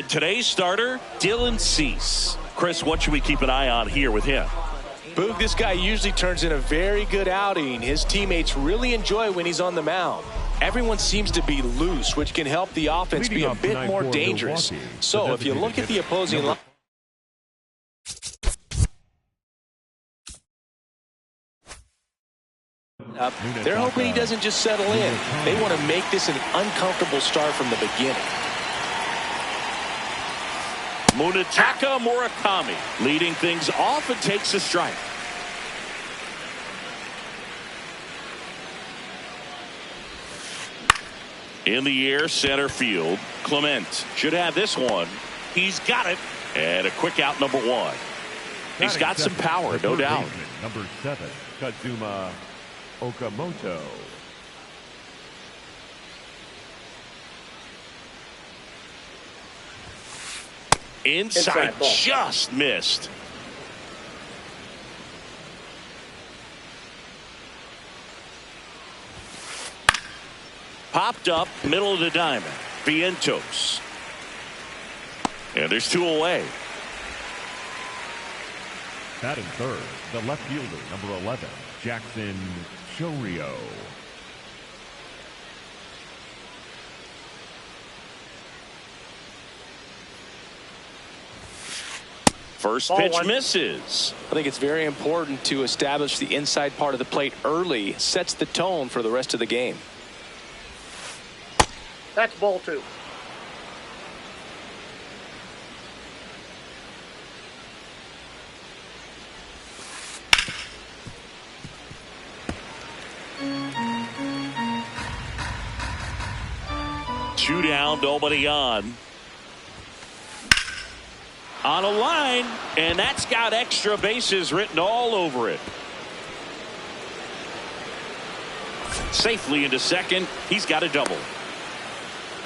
And today's starter, Dylan Cease. Chris, what should we keep an eye on here with him? Boog, this guy usually turns in a very good outing. His teammates really enjoy when he's on the mound. Everyone seems to be loose, which can help the offense be a bit more dangerous. So if you look at the opposing line, they're hoping he doesn't just settle in. They want to make this an uncomfortable start from the beginning. Munetaka Murakami leading things off and takes a strike. In the air, center field. Clement should have this one. He's got it. And a quick out, number one. He's got some power, no doubt. Number 7, Kazuma Okamoto. Inside just missed. Popped up, middle of the diamond. Vientos. And there's 2 away. Batting third, the left fielder, number 11, Jackson Chourio. First pitch misses. I think it's very important to establish the inside part of the plate early. Sets the tone for the rest of the game. That's ball 2. Two down, nobody on. On a line, and that's got extra bases written all over it. Safely into second. He's got a double.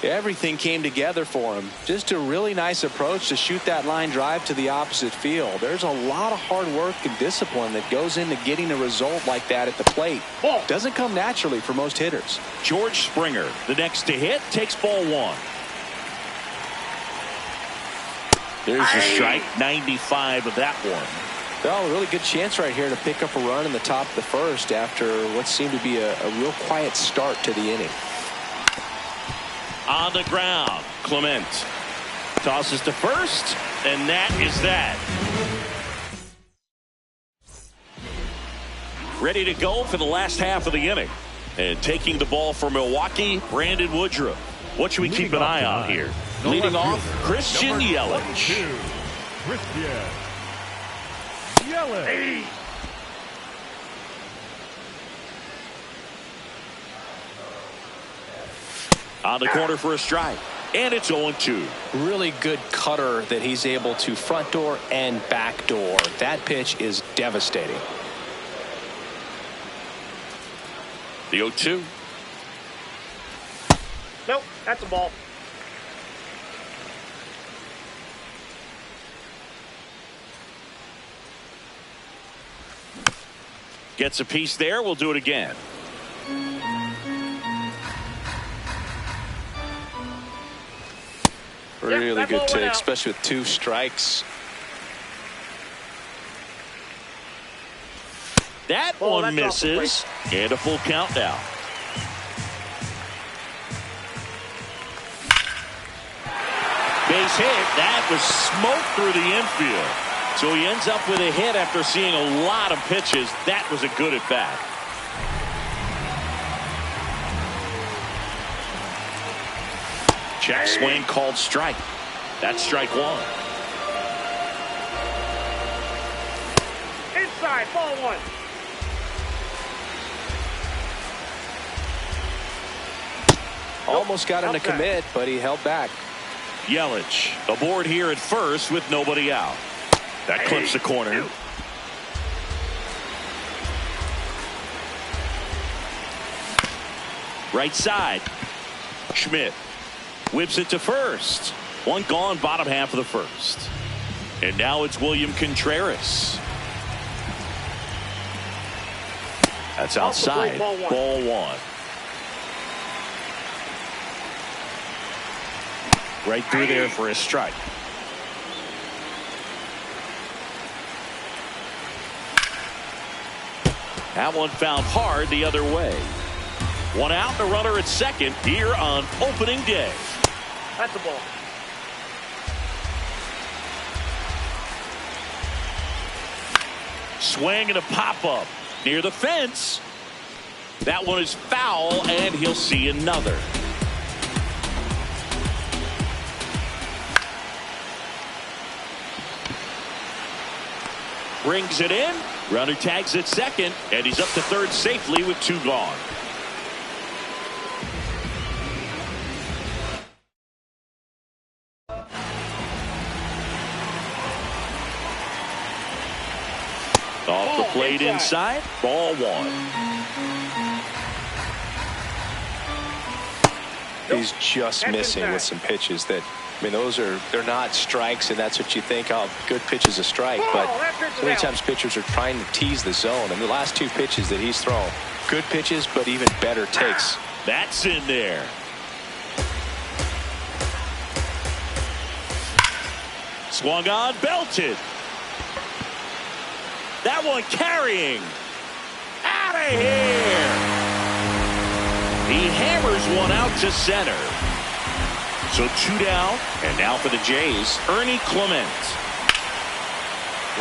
Everything came together for him. Just a really nice approach to shoot that line drive to the opposite field. There's a lot of hard work and discipline that goes into getting a result like that at the plate. Doesn't come naturally for most hitters. George Springer, the next to hit, takes ball 1. There's a strike, 95 of that one. Well, a really good chance right here to pick up a run in the top of the first after what seemed to be a real quiet start to the inning. On the ground, Clement tosses to first, and that is that. Ready to go for the last half of the inning. And taking the ball for Milwaukee, Brandon Woodruff. What should we keep an eye on here? Leading off, Christian Yelich. Christian Yelich. On the corner for a strike. And it's 0-2. Really good cutter that he's able to front door and back door. That pitch is devastating. The 0-2. Nope, that's a ball. Gets a piece there. We'll do it again. Really good take, especially with 2 strikes. That one misses. And a full count now. Base hit. That was smoke through the infield. So he ends up with a hit after seeing a lot of pitches. That was a good at bat. Check swing called strike. That's strike 1. Inside, ball 1. Almost got him to commit, but he held back. Yelich aboard here at first with nobody out. That clips the corner. Right side. Schmidt whips it to first. One gone, bottom half of the first. And now it's William Contreras. That's outside. Ball 1. Right through there for a strike. That one found hard the other way. One out, the runner at second here on opening day. That's a ball. Swing and a pop-up near the fence. That one is foul, and he'll see another. Brings it in. Runner tags at second, and he's up to third safely with 2 gone. Off the plate inside. Ball 1. He's just missing with some pitches that, I mean, they're not strikes, and that's what you think of. Good pitch is a strike, but so many times pitchers are trying to tease the zone. And the last 2 pitches that he's thrown, good pitches, but even better takes. That's in there. Swung on, belted. That one carrying. Out of here. He hammers one out to center. So 2 down, and now for the Jays, Ernie Clement.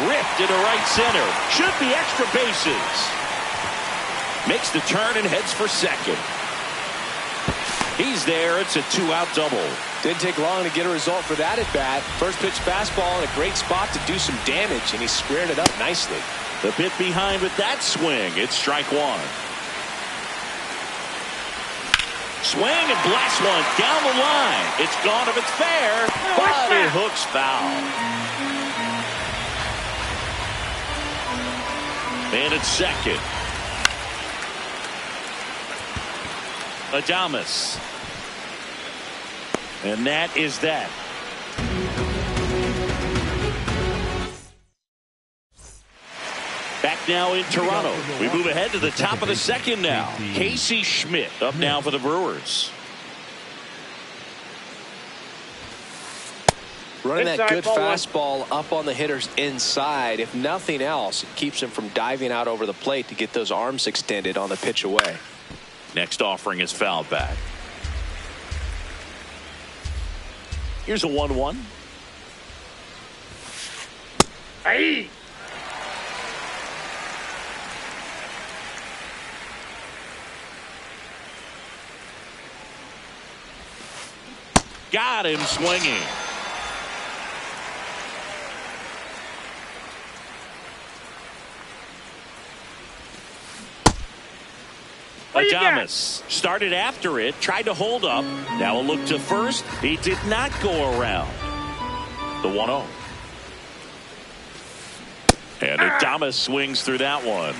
Ripped into right center. Should be extra bases. Makes the turn and heads for second. He's there. It's a 2-out double. Didn't take long to get a result for that at bat. First pitch fastball in a great spot to do some damage, and he squared it up nicely. The bit behind with that swing. It's strike 1. Swing and blast one down the line. It's gone if it's fair, but it hooks foul. And it's second. Adames. And that is that. Back now in Toronto. We move ahead to the top of the second now. Casey Schmidt up now for the Brewers. Running that good fastball up on the hitter's inside. If nothing else, it keeps him from diving out over the plate to get those arms extended on the pitch away. Next offering is fouled back. Here's a 1-1. Hey! Got him swinging. Adames started after it, tried to hold up. Now a look to first. He did not go around. The 1-0. And Adames swings through that one.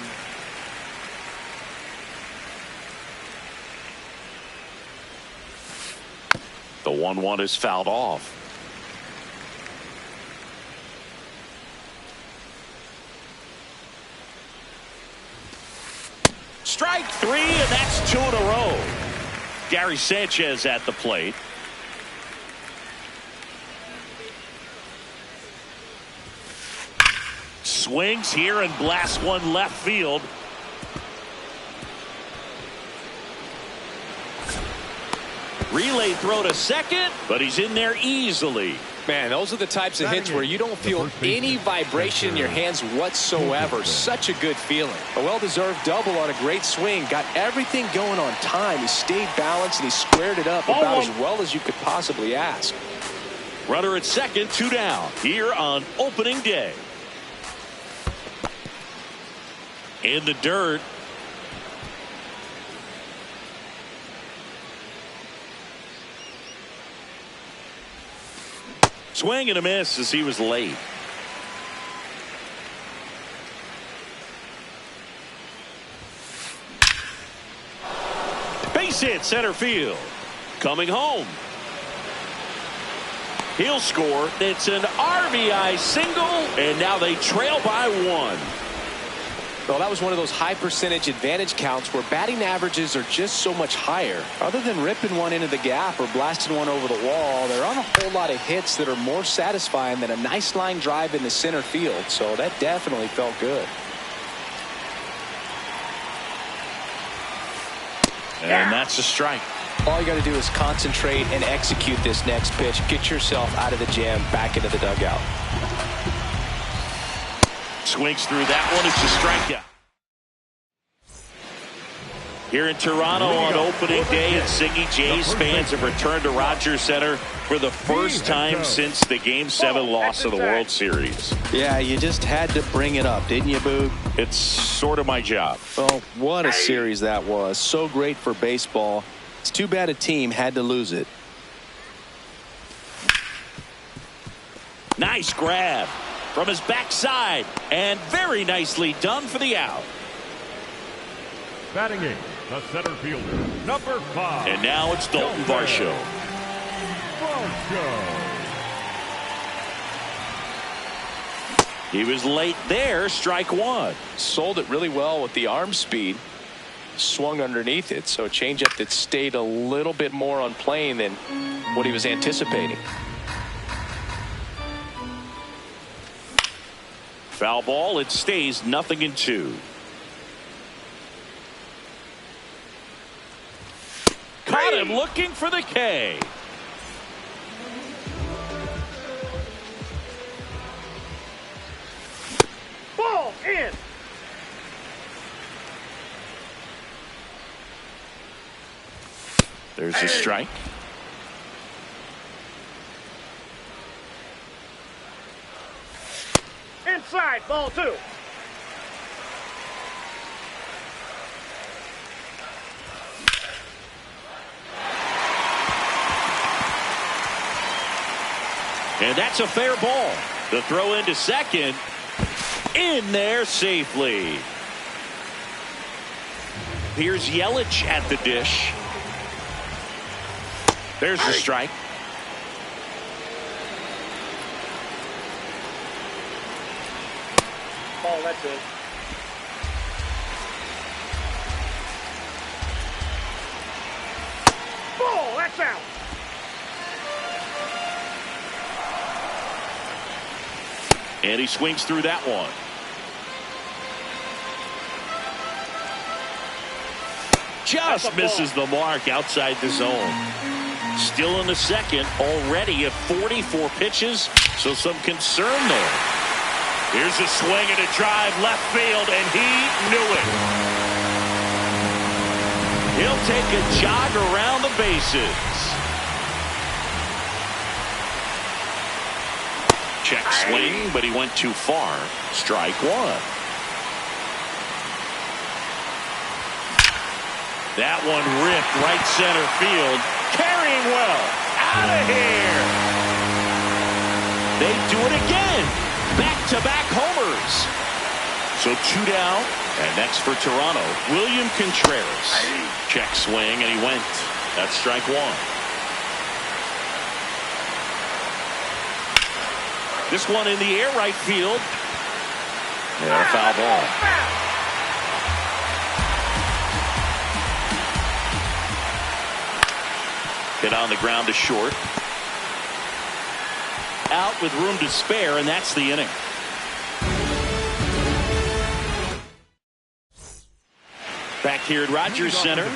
The 1-1 is fouled off. Strike 3, and that's 2 in a row. Gary Sanchez at the plate. Swings here and blasts one left field. Relay throw to second, but he's in there easily. Man, those are the types of hits where you don't feel any vibration in your hands whatsoever. Such a good feeling. A well-deserved double on a great swing. Got everything going on time. He stayed balanced and he squared it up about as well as you could possibly ask. Runner at second, 2 down here on opening day. In the dirt. Swing and a miss as he was late. Base hit center field. Coming home. He'll score. It's an RBI single, and now they trail by 1. Well, that was one of those high percentage advantage counts where batting averages are just so much higher. Other than ripping one into the gap or blasting one over the wall, there aren't a whole lot of hits that are more satisfying than a nice line drive in the center field. So that definitely felt good. And that's a strike. All you got to do is concentrate and execute this next pitch. Get yourself out of the jam, back into the dugout. Swings through that one. It's a strikeout. Here in Toronto on opening day at Siggy, Jays fans have returned to Rogers Center for the first time since the Game 7 loss of the World Series. Yeah, you just had to bring it up, didn't you, Boog? It's sort of my job. Well, what a series that was. So great for baseball. It's too bad a team had to lose it. Nice grab from his backside, and very nicely done for the out. Batting eighth, the center fielder, number 5. And now it's Dalton Varsho. He was late there, strike one. Sold it really well with the arm speed. Swung underneath it, so a changeup that stayed a little bit more on plane than what he was anticipating. Foul ball, it stays 0-2. Caught him looking for the K. Ball in. There's a strike. Inside, ball 2. And that's a fair ball. The throw into second. In there safely. Here's Yelich at the dish. There's the strike. Ball, that's it. Ball, that's out. And he swings through that one. Just misses the mark outside the zone. Still in the second, already at 44 pitches, so some concern there. Here's a swing and a drive left field, and he knew it. He'll take a jog around the bases. Check swing, but he went too far. Strike one. That one ripped right center field. Carrying well. Out of here. They do it again. Back-to-back homers. So 2 down. And next for Toronto, William Contreras. Check swing, and he went. That's strike one. This one in the air right field. And a foul ball. Hit on the ground to short. Out with room to spare, and that's the inning. Back here at Rogers Center.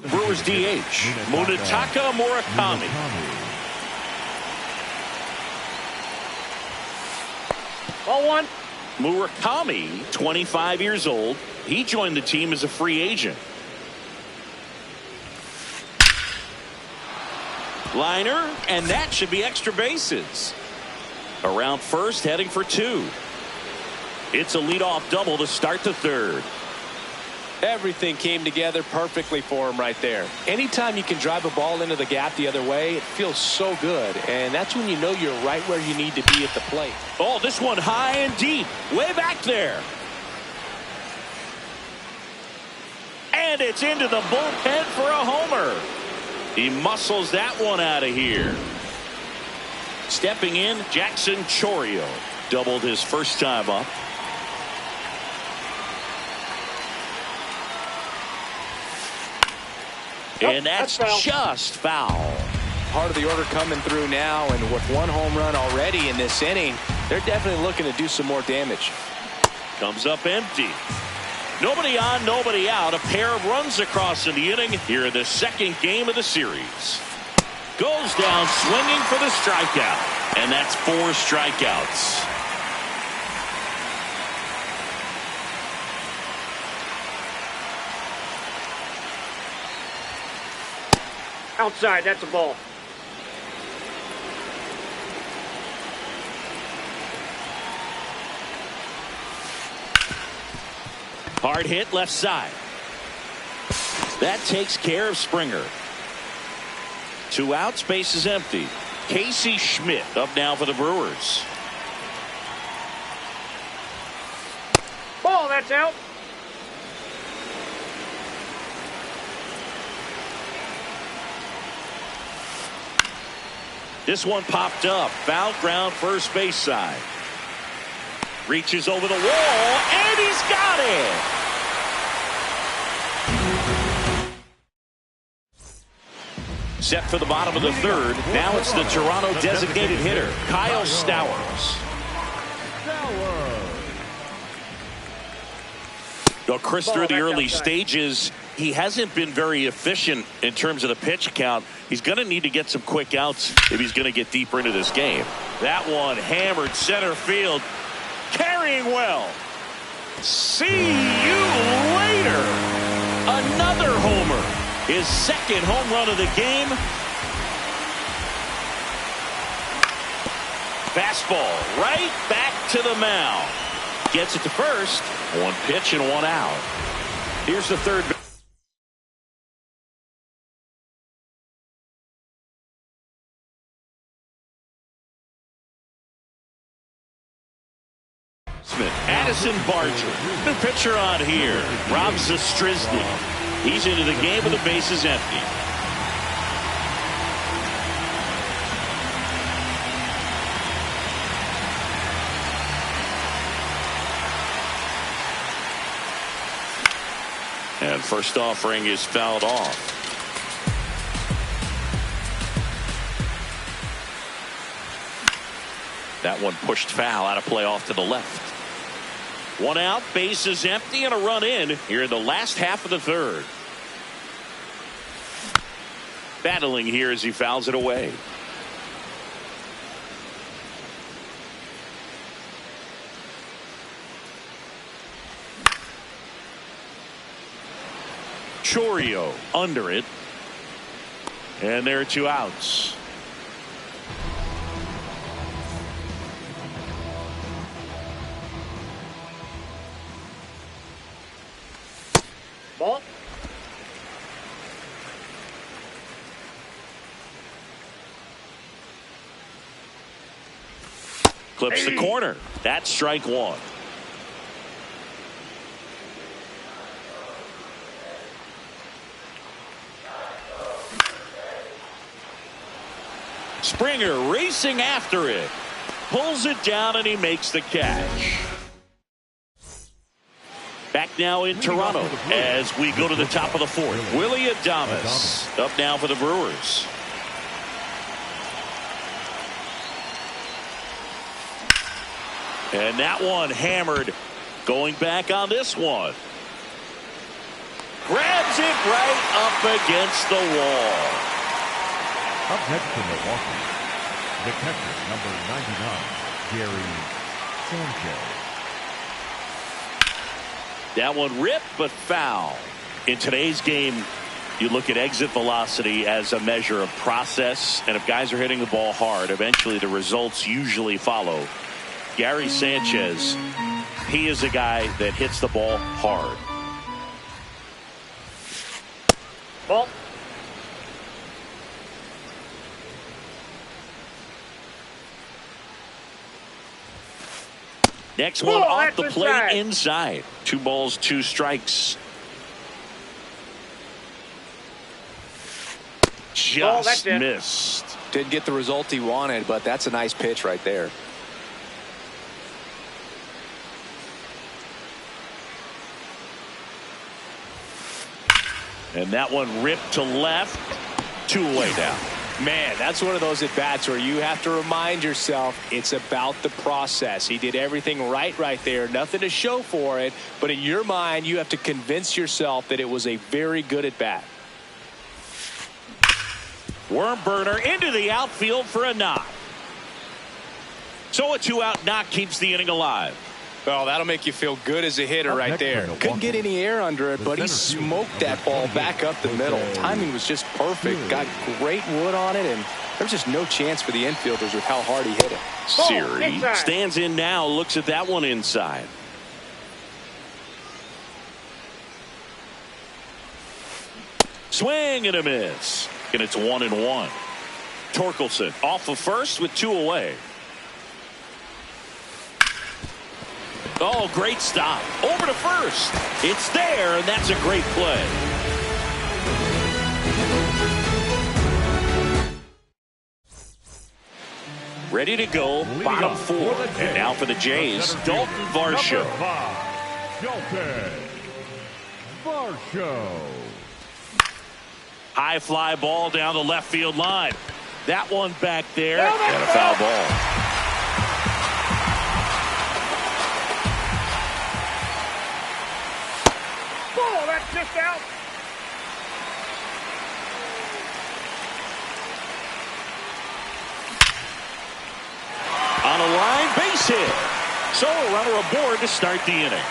Brewers DH, Munetaka Murakami. Ball 1. Murakami, 25 years old. He joined the team as a free agent. Liner, and that should be extra bases. Around first, heading for 2. It's a leadoff double to start the third. Everything came together perfectly for him right there. Anytime you can drive a ball into the gap the other way, it feels so good. And that's when you know you're right where you need to be at the plate. Oh, this one high and deep. Way back there. And it's into the bullpen for a homer. He muscles that one out of here. Stepping in, Jackson Chourio. Doubled his first time up. And that's just foul. Part of the order coming through now, and with one home run already in this inning, they're definitely looking to do some more damage. Comes up empty. Nobody on, nobody out. A pair of runs across in the inning here in the second game of the series. Goes down swinging for the strikeout. And that's 4 strikeouts. Outside, that's a ball. Hard hit left side. That takes care of Springer. 2 outs, base is empty. Casey Schmidt up now for the Brewers. Ball, that's out. This one popped up. Foul ground first base side. Reaches over the wall, and he's got it. Set for the bottom of the third. Now it's the Toronto designated hitter, Kyle Stowers. Well, Chris, through the early stages, he hasn't been very efficient in terms of the pitch count. He's going to need to get some quick outs if he's going to get deeper into this game. That one hammered center field. Carrying well. See you later. Another homer. His second home run of the game. Fastball right back to the mound. Gets it to first. 1 pitch and 1 out. Here's the third. Addison Barger, the pitcher on here. 더쇼ㅎㅎ. He's into the game with the bases empty. And first offering is fouled off. That one pushed foul, out of play off to the left. 1 out, base is empty, and a run in here in the last half of the third. Battling here as he fouls it away. Chourio under it. And there are 2 outs. Ball. Clips the corner. That's strike 1. Springer racing after it. Pulls it down and he makes the catch. Back now in Toronto as we go to the top of the 4th. Willie Adames up now for the Brewers. And that one hammered. Going back on this one. Grabs it right up against the wall. Up next to Milwaukee, the catcher, number 99, Gary Sanchez. That one ripped but foul. In today's game, you look at exit velocity as a measure of process, and if guys are hitting the ball hard, eventually the results usually follow. Gary Sanchez, he is a guy that hits the ball hard. Ball. Next one Ball, off the that's plate inside. 2 balls, 2 strikes. Just missed. Didn't get the result he wanted, but that's a nice pitch right there. And that one ripped to left. 2 away now. Man, that's one of those at-bats where you have to remind yourself it's about the process. He did everything right there. Nothing to show for it. But in your mind, you have to convince yourself that it was a very good at-bat. Worm burner into the outfield for a knock. So a 2-out knock keeps the inning alive. Well, that'll make you feel good as a hitter right there. Couldn't get any air under it, but he smoked that ball back up the middle. Timing was just perfect. Got great wood on it, and there's just no chance for the infielders with how hard he hit it. Siri stands in now, looks at that one inside. Swing and a miss. And it's 1-1. Torkelson off of first with 2 away. Oh, great stop. Over to first. It's there, and that's a great play. Ready to go, bottom 4. And now for the Jays, Dalton Varsho. Dalton Varsho. High fly ball down the left field line. That one back there, and a foul ball. Just out. On a line, base hit. So a runner aboard to start the inning.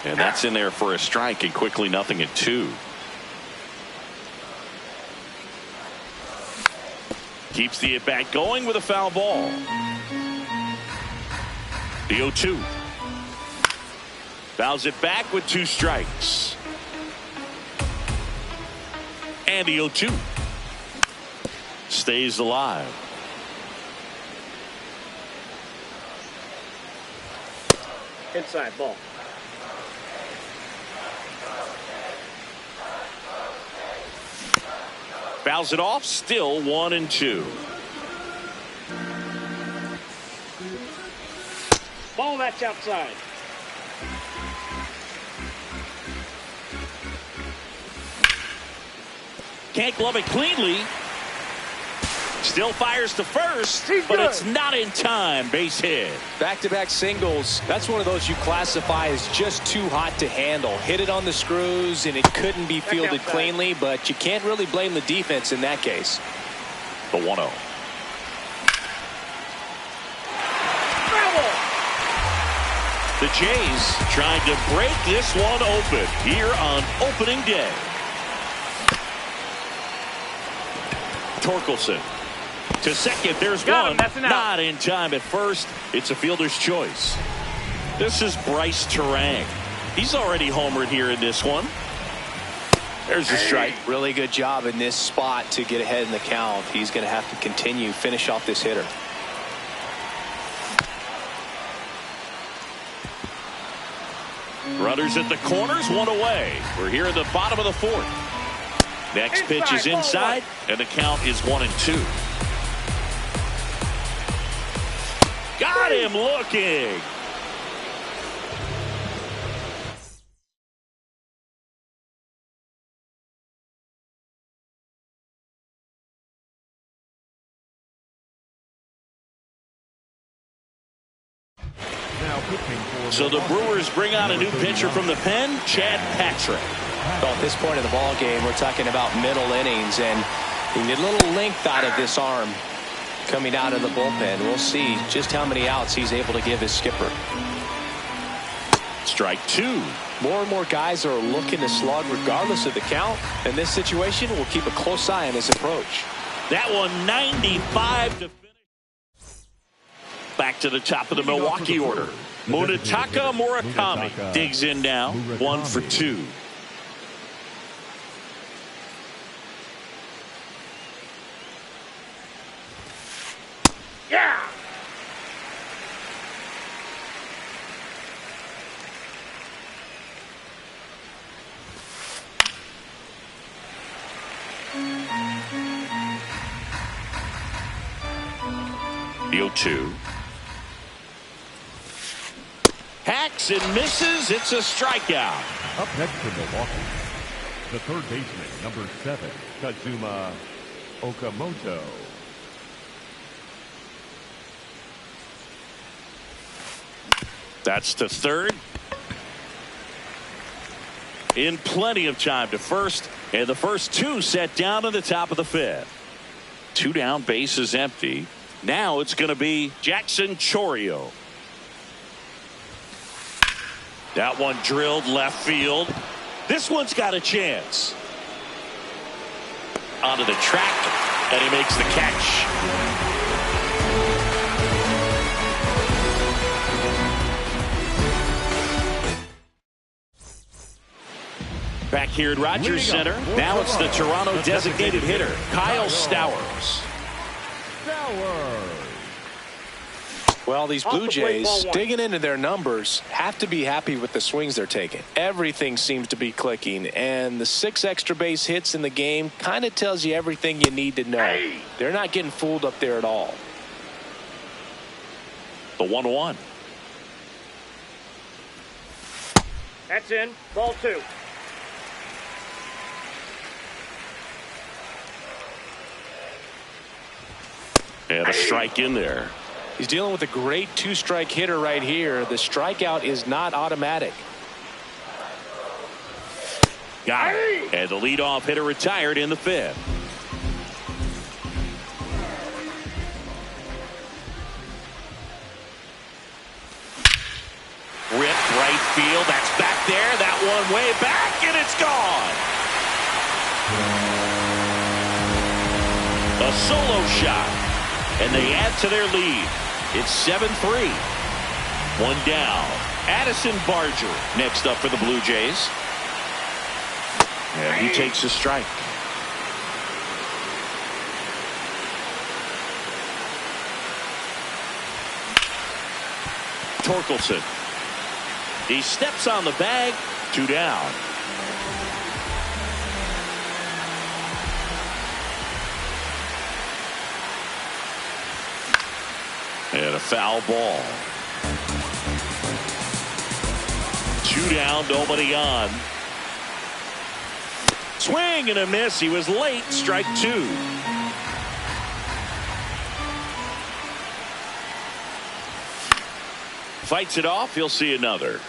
And that's in there for a strike, and quickly 0-2. Keeps the at-bat going with a foul ball. The 0-2. Fouls it back with 2 strikes. And the 0-2. Stays alive. Inside ball. Fouls it off, still 1-2. Ball, that's outside. Can't glove it cleanly. Still fires to first, but good. It's not in time. Base hit. Back-to-back singles. That's one of those you classify as just too hot to handle. Hit it on the screws, and it couldn't be fielded cleanly, but you can't really blame the defense in that case. The 1-0. The Jays trying to break this one open here on opening day. Torkelson to second. There's one. Not in time at first. It's a fielder's choice. This is Bryce Terang. He's already homered here in this one. There's the strike. Really good job in this spot to get ahead in the count. He's going to have to continue, finish off this hitter. Runners at the corners, 1 away. We're here in the bottom of the 4th. Next pitch is inside, and the count is 1-2. Got him looking. So the Brewers bring out a new pitcher from the pen, Chad Patrick. Well, at this point in the ball game, we're talking about middle innings, and you need a little length out of this arm coming out of the bullpen. We'll see just how many outs he's able to give his skipper. Strike two. More and more guys are looking to slug regardless of the count. In this situation, we'll keep a close eye on his approach. That one 95 to finish. Back to the top of the Milwaukee order. Munetaka Murakami digs in now. 1 for 2. Yeah! The 0-2. Hacks and misses. It's a strikeout. Up next for Milwaukee, the third baseman, number 7, Kazuma Okamoto. That's to third. In plenty of time to first, and the first 2 set down to the top of the 5th. 2 down, bases empty. Now it's going to be Jackson Chourio. That one drilled left field. This one's got a chance. Onto the track, and he makes the catch. Back here at Rogers Center, now it's the Toronto designated hitter, Kyle Stowers. Well, these Blue Jays, digging into their numbers, have to be happy with the swings they're taking. Everything seems to be clicking, and the 6 extra base hits in the game kind of tells you everything you need to know. They're not getting fooled up there at all. The 1-1. That's in. Ball 2. And a strike in there. He's dealing with a great 2-strike hitter right here. The strikeout is not automatic. Got it. And the leadoff hitter retired in the 5th. Ripped right field. That's back there. That one way back, and it's gone. A solo shot. And they add to their lead. It's 7-3. 1 down. Addison Barger next up for the Blue Jays. And he takes a strike. Torkelson. He steps on the bag. 2 down. And a foul ball. 2 down, nobody on. Swing and a miss. He was late. Strike 2. Fights it off. He'll see another.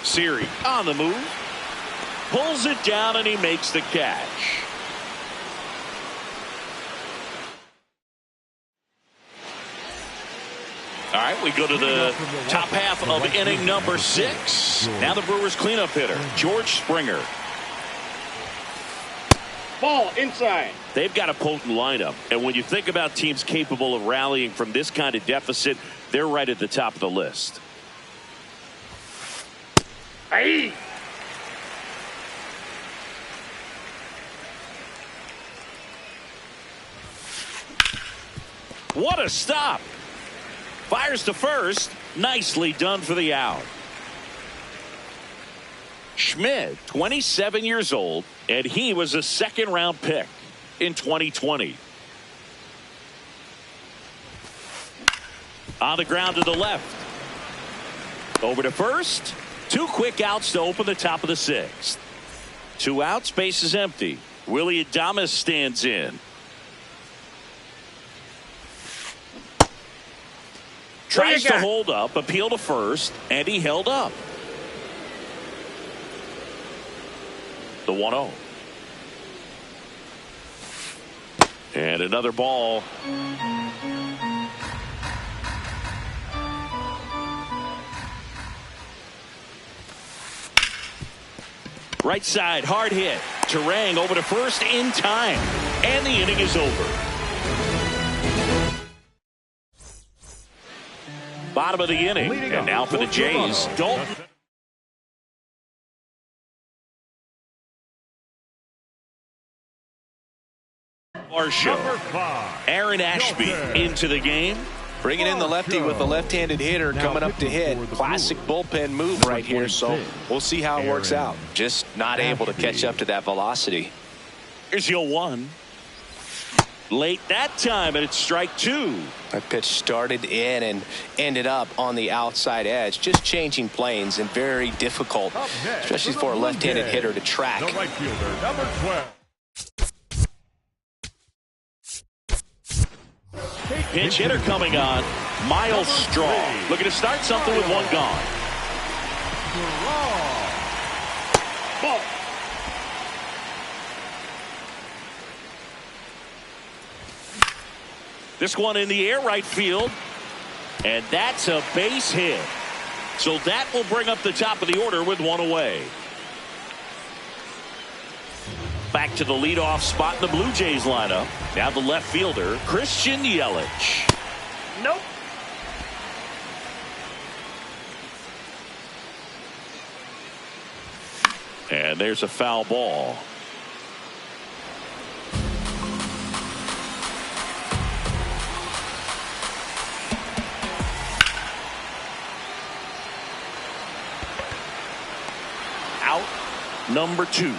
Siri on the move, pulls it down, and he makes the catch. All right, we go to the top half of inning number 6. Now the Brewers cleanup hitter, George Springer. Ball inside. They've got a potent lineup, and when you think about teams capable of rallying from this kind of deficit, they're right at the top of the list. Hey! What a stop. Fires to first. Nicely done for the out. Schmidt, 27 years old, and he was a second-round pick in 2020. On the ground to the left. Over to first. 2 quick outs to open the top of the 6th. 2 outs, base is empty. Willie Adames stands in. Tries to hold up, appeal to first, and he held up. The 1-0. And another ball. Right side, hard hit. Turang over to first in time. And the inning is over. Bottom of the inning. And now for the Jays, Dalton. Aaron Ashby into the game. Bringing in the lefty with the left-handed hitter coming up to hit. Classic bullpen move right here, so we'll see how it works out. Just not able to catch up to that velocity. Here's your 1. Late that time, and it's strike 2. That pitch started in and ended up on the outside edge. Just changing planes and very difficult, especially for a left-handed hitter to track. The right fielder, number 12. Pinch hitter coming on. Miles Straw. Looking to start something with 1 gone. Ball. This one in the air, right field. And that's a base hit. So that will bring up the top of the order with 1 away. Back to the leadoff spot in the Blue Jays lineup. Now the left fielder, Christian Yelich. Nope. And there's a foul ball. Out number 2.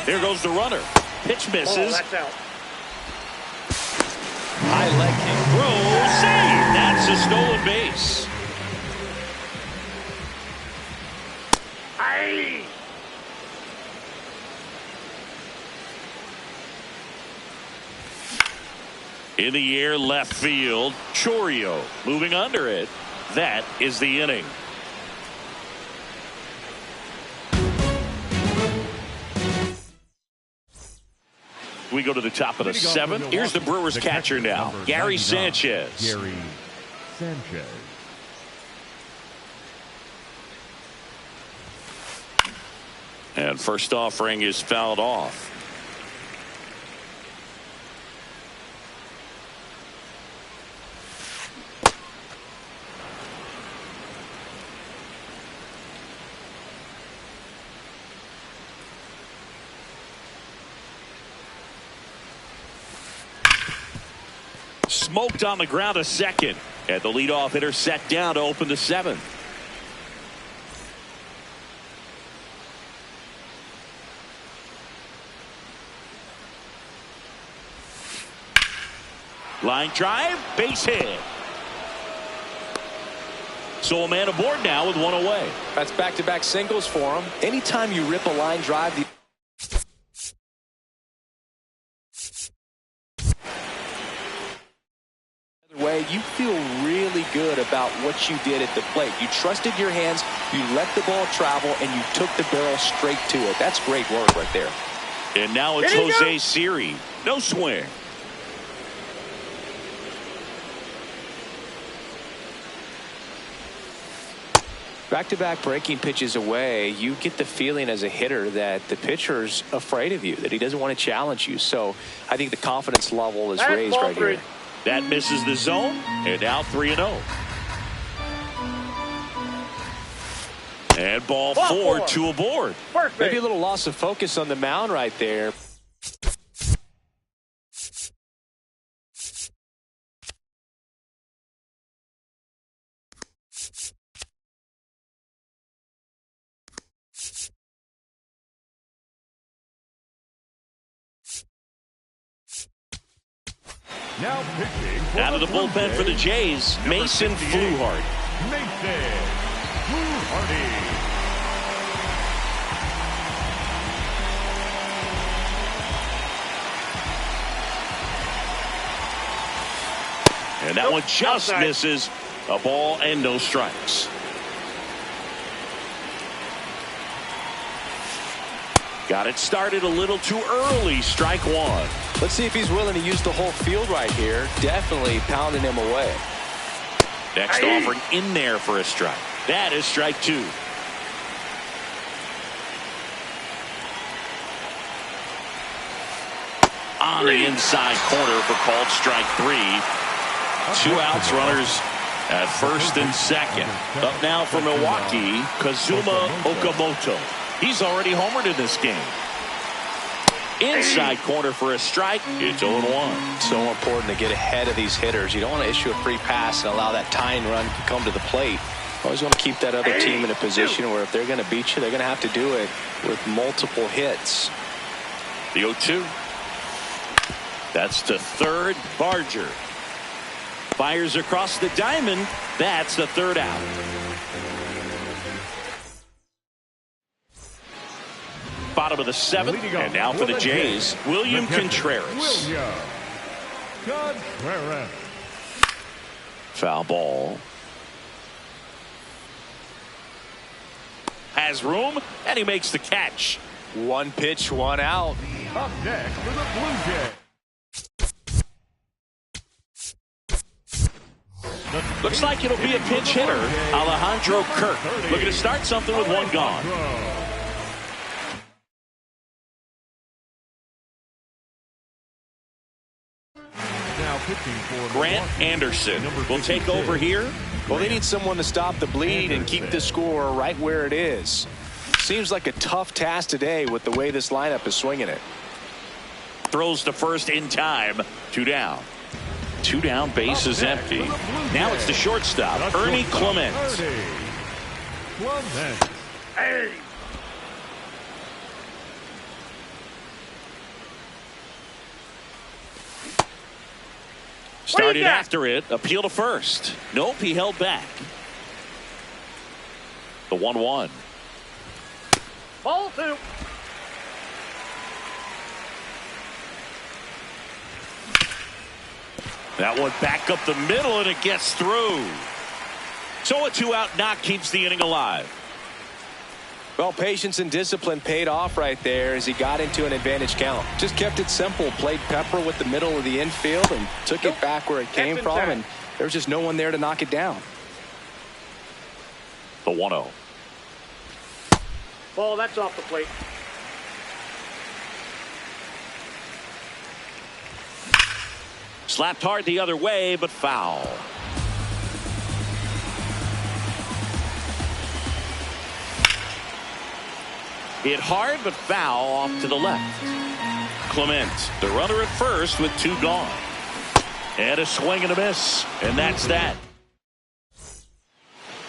Here goes the runner. Pitch misses. Ball, that's out. High leg kick. Throw. Save. That's a stolen base. Aye. In the air, left field. Chourio moving under it. That is the inning. We go to the top of the 7th. Here's the Brewers catcher now, Gary Sanchez. Gary Sanchez. And first offering is fouled off. Smoked on the ground a second. And the leadoff hitter set down to open the 7th. Line drive, base hit. So a man aboard now with 1 away. That's back-to-back singles for him. Anytime you rip a line drive, way, you feel really good about what you did at the plate. You trusted your hands, you let the ball travel, and you took the barrel straight to it. That's great work right there. And now it's Jose Siri. No swing. Back-to-back breaking pitches away, you get the feeling as a hitter that the pitcher's afraid of you, that he doesn't want to challenge you. So I think the confidence level is raised right here. That misses the zone, and now 3-0. And ball 4, 2 aboard. Maybe a little loss of focus on the mound right there. Now pitching for Out of the bullpen for the Jays, Mason Fluharty. Mason Fluharty. And that one just misses. A ball and no strikes. Got it started a little too early. Strike one. Let's see if he's willing to use the whole field right here. Definitely pounding him away. Next offering in there for a strike. That is strike two. On the inside corner for called strike three. 2 outs, runners at first and second. Up now for Milwaukee, Kazuma Okamoto. He's already homered in this game. Inside corner for a strike. It's 0-1. So important to get ahead of these hitters. You don't want to issue a free pass and allow that tying run to come to the plate. Always want to keep that other team in a position where if they're going to beat you, they're going to have to do it with multiple hits. The 0-2. That's to third. Barger fires across the diamond. That's the third out. Bottom of the seventh, and now for the Jays, William Contreras. Foul ball. Has room, and he makes the catch. 1 pitch, 1 out. Up next for the Blue Jays. Looks like it'll be a pinch hitter, Alejandro Kirk. Looking to start something with 1 gone. Grant Anderson will take over here. Well, they need someone to stop the bleed and keep the score right where it is. Seems like a tough task today with the way this lineup is swinging it. Throws to first in time. 2 down. 2 down, base is empty. Now it's the shortstop, Ernie Clement. Hey. Started after it, appeal to first. Nope, he held back. The 1-1. Ball 2. That one back up the middle, and it gets through. So a 2-out knock keeps the inning alive. Well, patience and discipline paid off right there as he got into an advantage count. Just kept it simple, played pepper with the middle of the infield and took it back where it came from, and there was just no one there to knock it down. The 1-0. Ball, that's off the plate. Slapped hard the other way, but foul. Hit hard, but foul off to the left. Clement, the runner at first with 2 gone. And a swing and a miss, and that's that.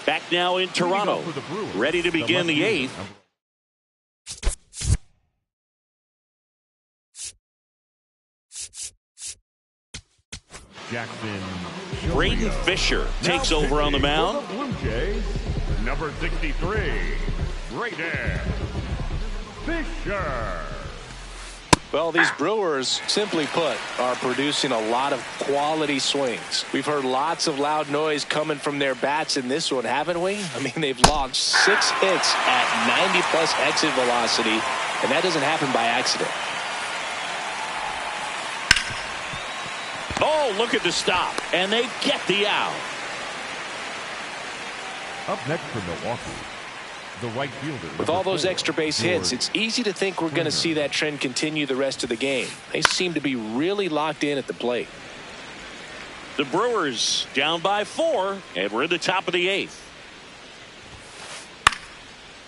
Back now in Toronto, ready to begin the 8th. Braden Fisher takes over on the mound. Blue Jays, number 63, Braden Fisher. Well, these Brewers, simply put, are producing a lot of quality swings. We've heard lots of loud noise coming from their bats in this one, haven't we? I mean, they've launched 6 hits at 90-plus exit velocity, and that doesn't happen by accident. Oh, look at the stop, and they get the out. Up next for Milwaukee, the right fielder. With all those extra base hits, it's easy to think we're going to see that trend continue the rest of the game. They seem to be really locked in at the plate. The Brewers down by 4, and we're in the top of the 8th.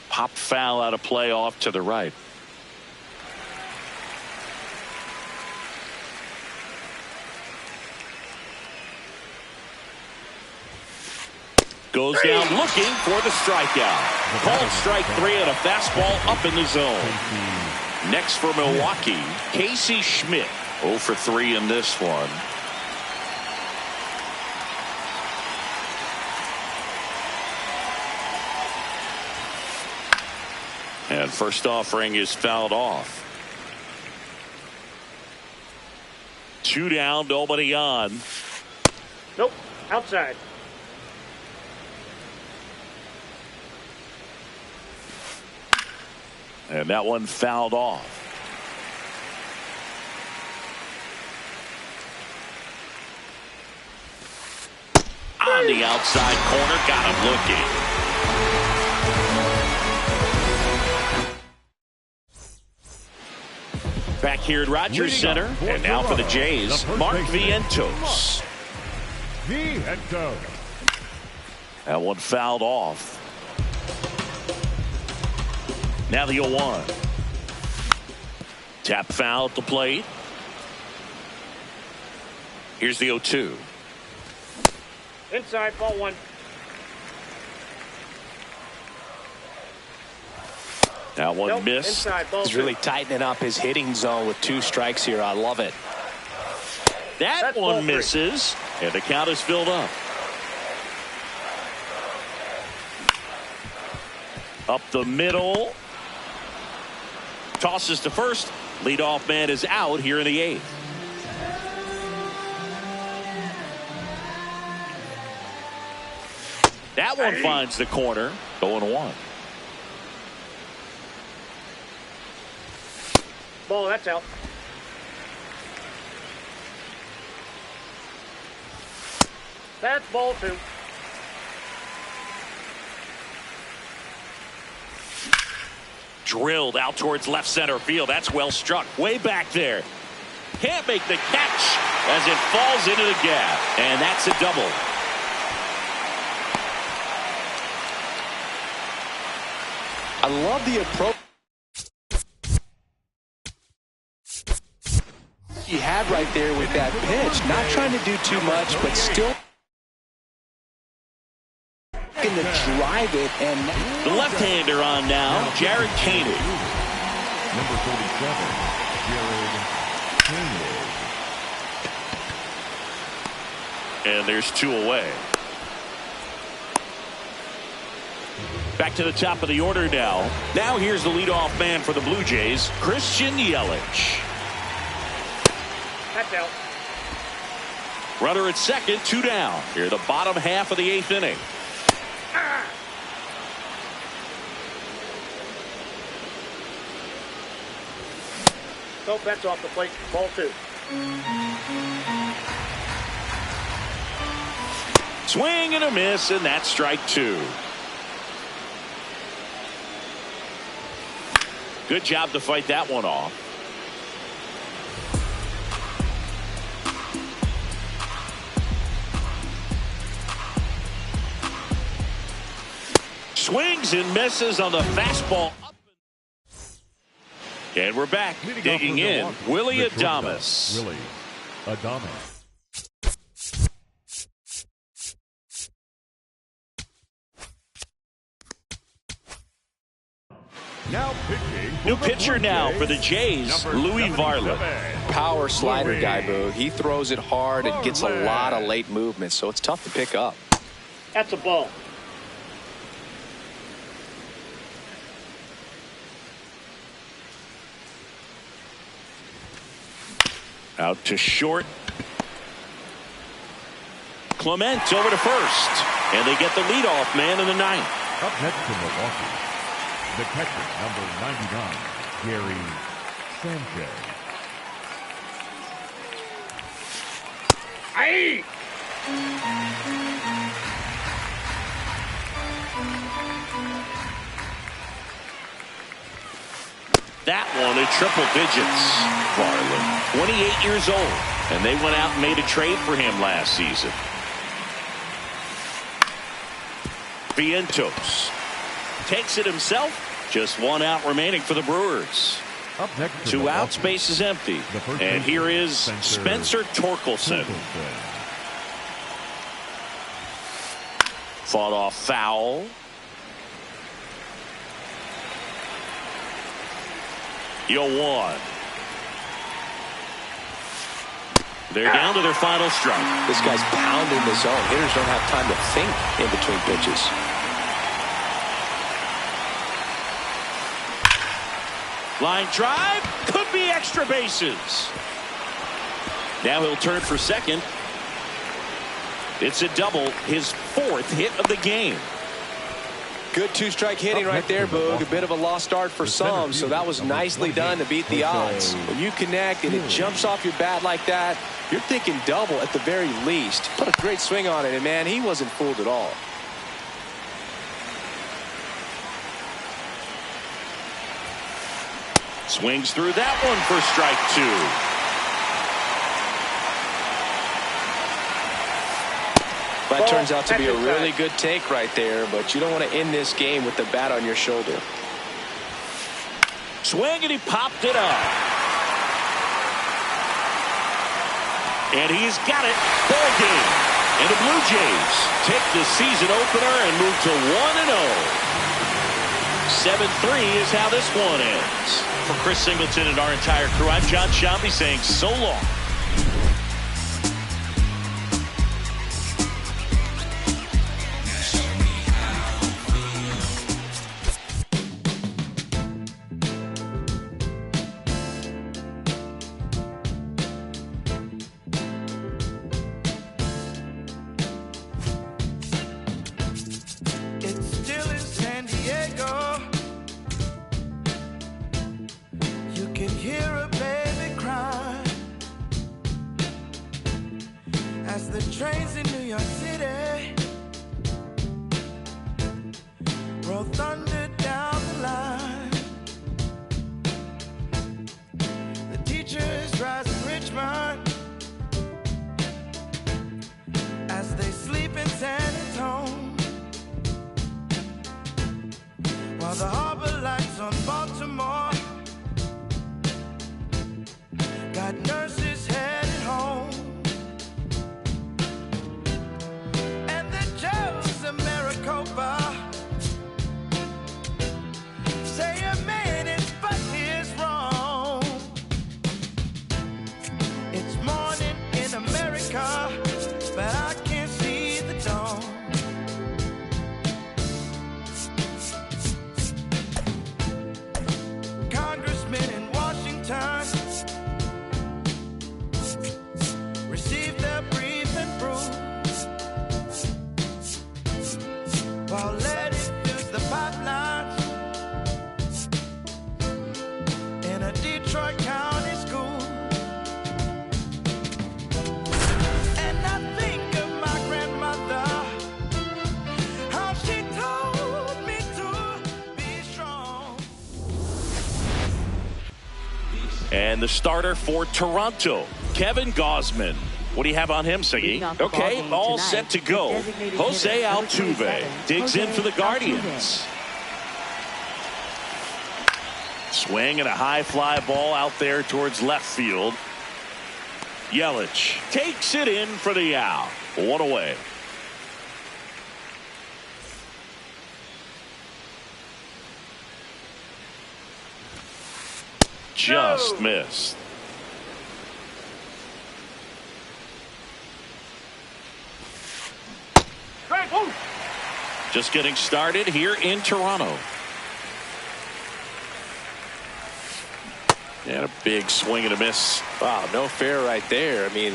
Pop foul out of play off to the right. Goes down looking for the strikeout. Called strike 3 and a fastball up in the zone. Next for Milwaukee, Casey Schmidt. 0 for 3 in this one. And first offering is fouled off. 2 down, nobody on. Nope. Outside. And that one fouled off. On the outside corner, got him looking. Back here at Rogers Center, and now for the Jays, Mark Vientos. That one fouled off. Now the 0-1. Tap foul at the plate. Here's the 0-2. Inside, ball 1. That one missed. Inside, ball 2. He's really tightening up his hitting zone with 2 strikes here. I love it. That one misses, and the count is filled up. Up the middle. Tosses to first. Leadoff man is out here in the 8th. That one finds the corner. 0-1. Ball, that's out. That's ball 2. Drilled out towards left center field. That's well struck. Way back there. Can't make the catch as it falls into the gap. And that's a double. I love the approach he had right there with that pitch. Not trying to do too much, but still going to drive it. And the left-hander on now, Jared Koenig. Number 47, Jared Koenig. And there's 2 away. Back to the top of the order now. Now here's the leadoff man for the Blue Jays, Christian Yelich. That's out. Runner at second, 2 down. Here the bottom half of the 8th inning. Nope, that's off the plate. Ball 2. Swing and a miss, and that's strike 2. Good job to fight that one off. Swings and misses on the fastball. And we're back. Digging in, Willie Adames. Willie Adames. Now pitching. New pitcher now for the Jays, Louis Varland. power slider guy, Boo. He throws it hard and gets a lot of late movement, so it's tough to pick up. That's a ball. Out to short. Clement over to first. And they get the leadoff man in the ninth. Up next to Milwaukee, the catcher, number 99, Gary Sanchez. Aye! That one in triple digits. Varland, 28 years old. And they went out and made a trade for him last season. Vientos takes it himself. Just one out remaining for the Brewers. Up next to 2 outs, base is empty. And here is Spencer Torkelson. Fought off foul. Yo, 1. They're down to their final strike. This guy's pounding the zone. Hitters don't have time to think in between pitches. Line drive. Could be extra bases. Now he'll turn for second. It's a double, his 4th hit of the game. Good two-strike hitting right there, Boog. A bit of a lost start for some, so that was nicely done to beat the odds. When you connect and it jumps off your bat like that, you're thinking double at the very least. Put a great swing on it, and man, he wasn't fooled at all. Swings through that one for strike 2. That turns out to be a really good take right there, but you don't want to end this game with the bat on your shoulder. Swing, and he popped it up. And he's got it. Ball game. And the Blue Jays take the season opener and move to 1-0. 7-3 is how this one ends. For Chris Singleton and our entire crew, I'm John Shambi saying so long. As the trains in New York City roll thunder down the line, the teachers rise in Richmond as they sleep in San Antonio, while the harbor lights on Baltimore got nurses headed home. Say a man is but is wrong. It's morning in America, but I can't see the dawn. Congressmen in Washington receive their briefing bruise, while letting fills the pipelines in a Detroit County school. And I think of my grandmother, how she told me to be strong. And the starter for Toronto, Kevin Gausman. What do you have on him, Siggy? Okay, all set to go. Jose Altuve digs in for the Guardians. Swing and a high fly ball out there towards left field. Yelich takes it in for the out. 1 away. Just missed. Just getting started here in Toronto. And a big swing and a miss. Wow, no fair right there. I mean,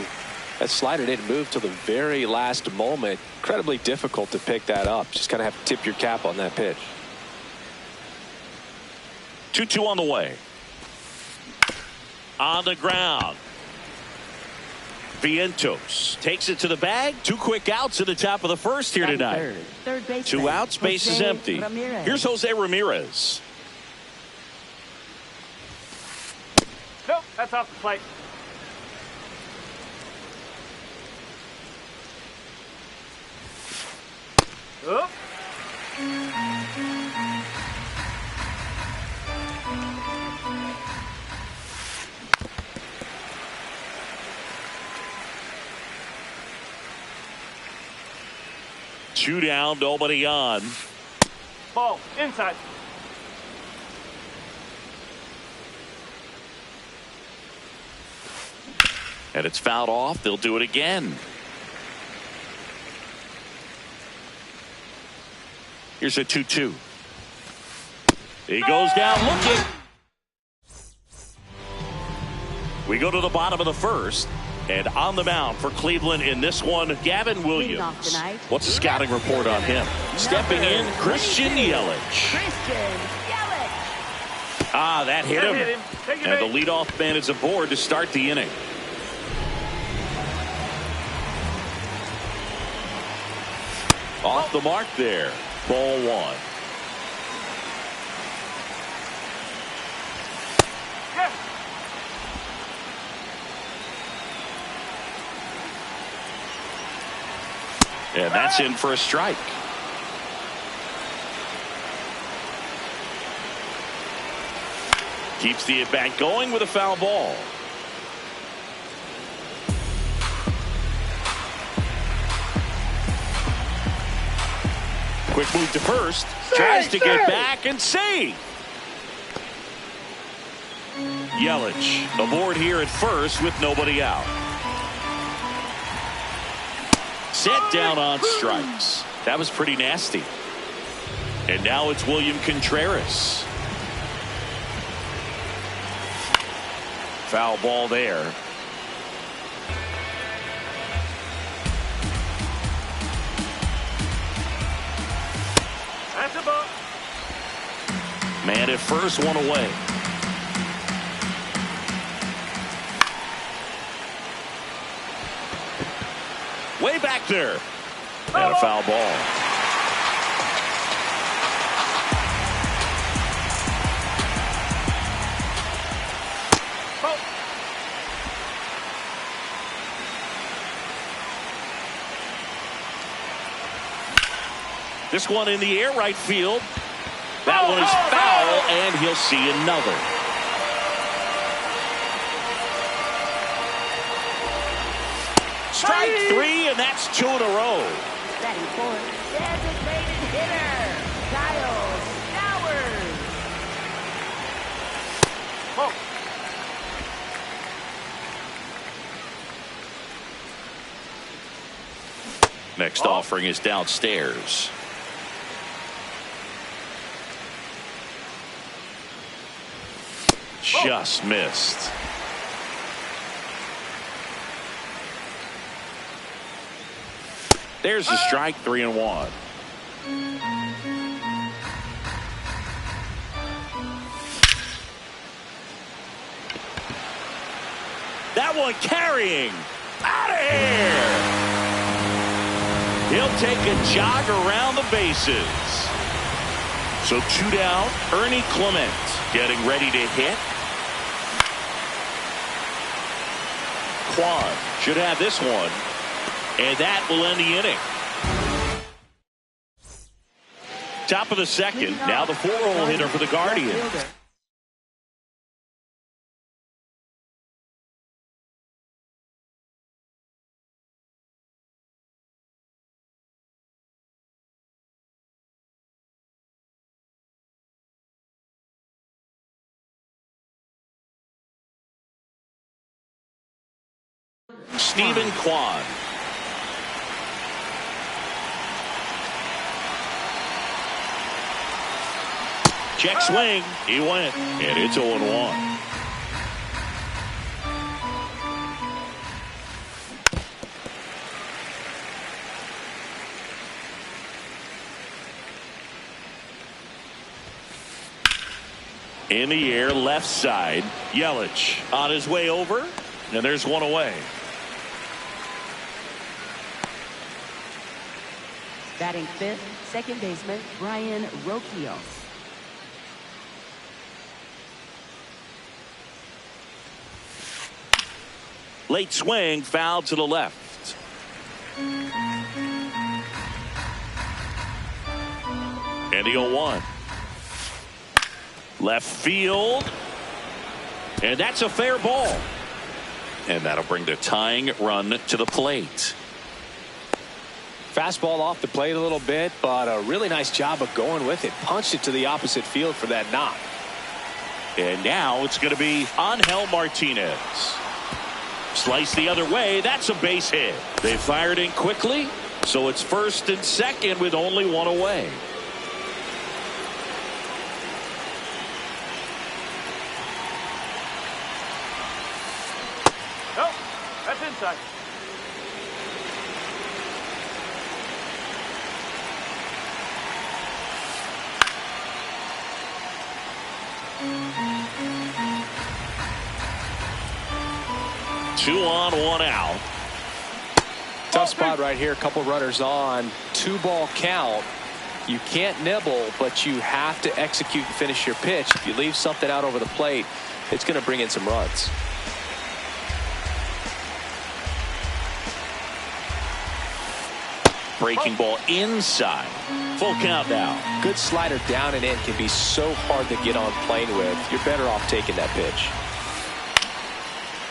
that slider didn't move till the very last moment. Incredibly difficult to pick that up. Just kind of have to tip your cap on that pitch. 2-2 on the way. On the ground. Vientos takes it to the bag. 2 quick outs at the top of the first here tonight. 2 outs, base is empty. Here's Jose Ramirez. Nope, that's off the plate. Oop. Two down, nobody on. Ball inside. And it's fouled off. They'll do it again. Here's a 2-2. He goes down looking. We go to the bottom of the first. And on the mound for Cleveland in this one, Gavin Williams. What's the scouting report on him? Stepping in, Christian Yelich. Ah, that hit him. And the leadoff man is aboard to start the inning. Off the mark there. Ball one. And that's in for a strike. Keeps the at-bat going with a foul ball. Quick move to first. Tries to get back and save. Yelich aboard here at first with nobody out. Set down on strikes. That was pretty nasty. And now it's William Contreras. Foul ball there. That's a ball. Man at first, one away. Way back there. And a foul ball. This one in the air, right field. That one is foul, and he'll see another. Strike three, and that's 2 in a row. Batting fourth, designated hitter, Kyle Stowers. Oh. Next offering is downstairs. Just missed. There's the strike, 3-1. That one carrying. Out of here. He'll take a jog around the bases. So 2 down. Ernie Clement getting ready to hit. Quan should have this one. And that will end the inning. Top of the second. Now the 4-hole hitter for the Guardians. Stephen Kwan. Check swing. He went. And it's 0-1. In the air, left side. Yelich on his way over. And there's one away. Batting fifth, second baseman Brian Rocchio. Late swing, foul to the left. And the 0-1. Left field. And that's a fair ball. And that'll bring the tying run to the plate. Fastball off the plate a little bit, but a really nice job of going with it. Punched it to the opposite field for that knock. And now it's going to be Angel Martinez. Slice the other way. That's a base hit. They fired in quickly, so it's first and second with only one away. outside. Two on, one out. Tough spot right here. A couple runners on. 2-ball count. You can't nibble, but you have to execute and finish your pitch. If you leave something out over the plate, it's going to bring in some runs. Breaking ball inside. Full count now. Good slider down and in can be so hard to get on plane with. You're better off taking that pitch.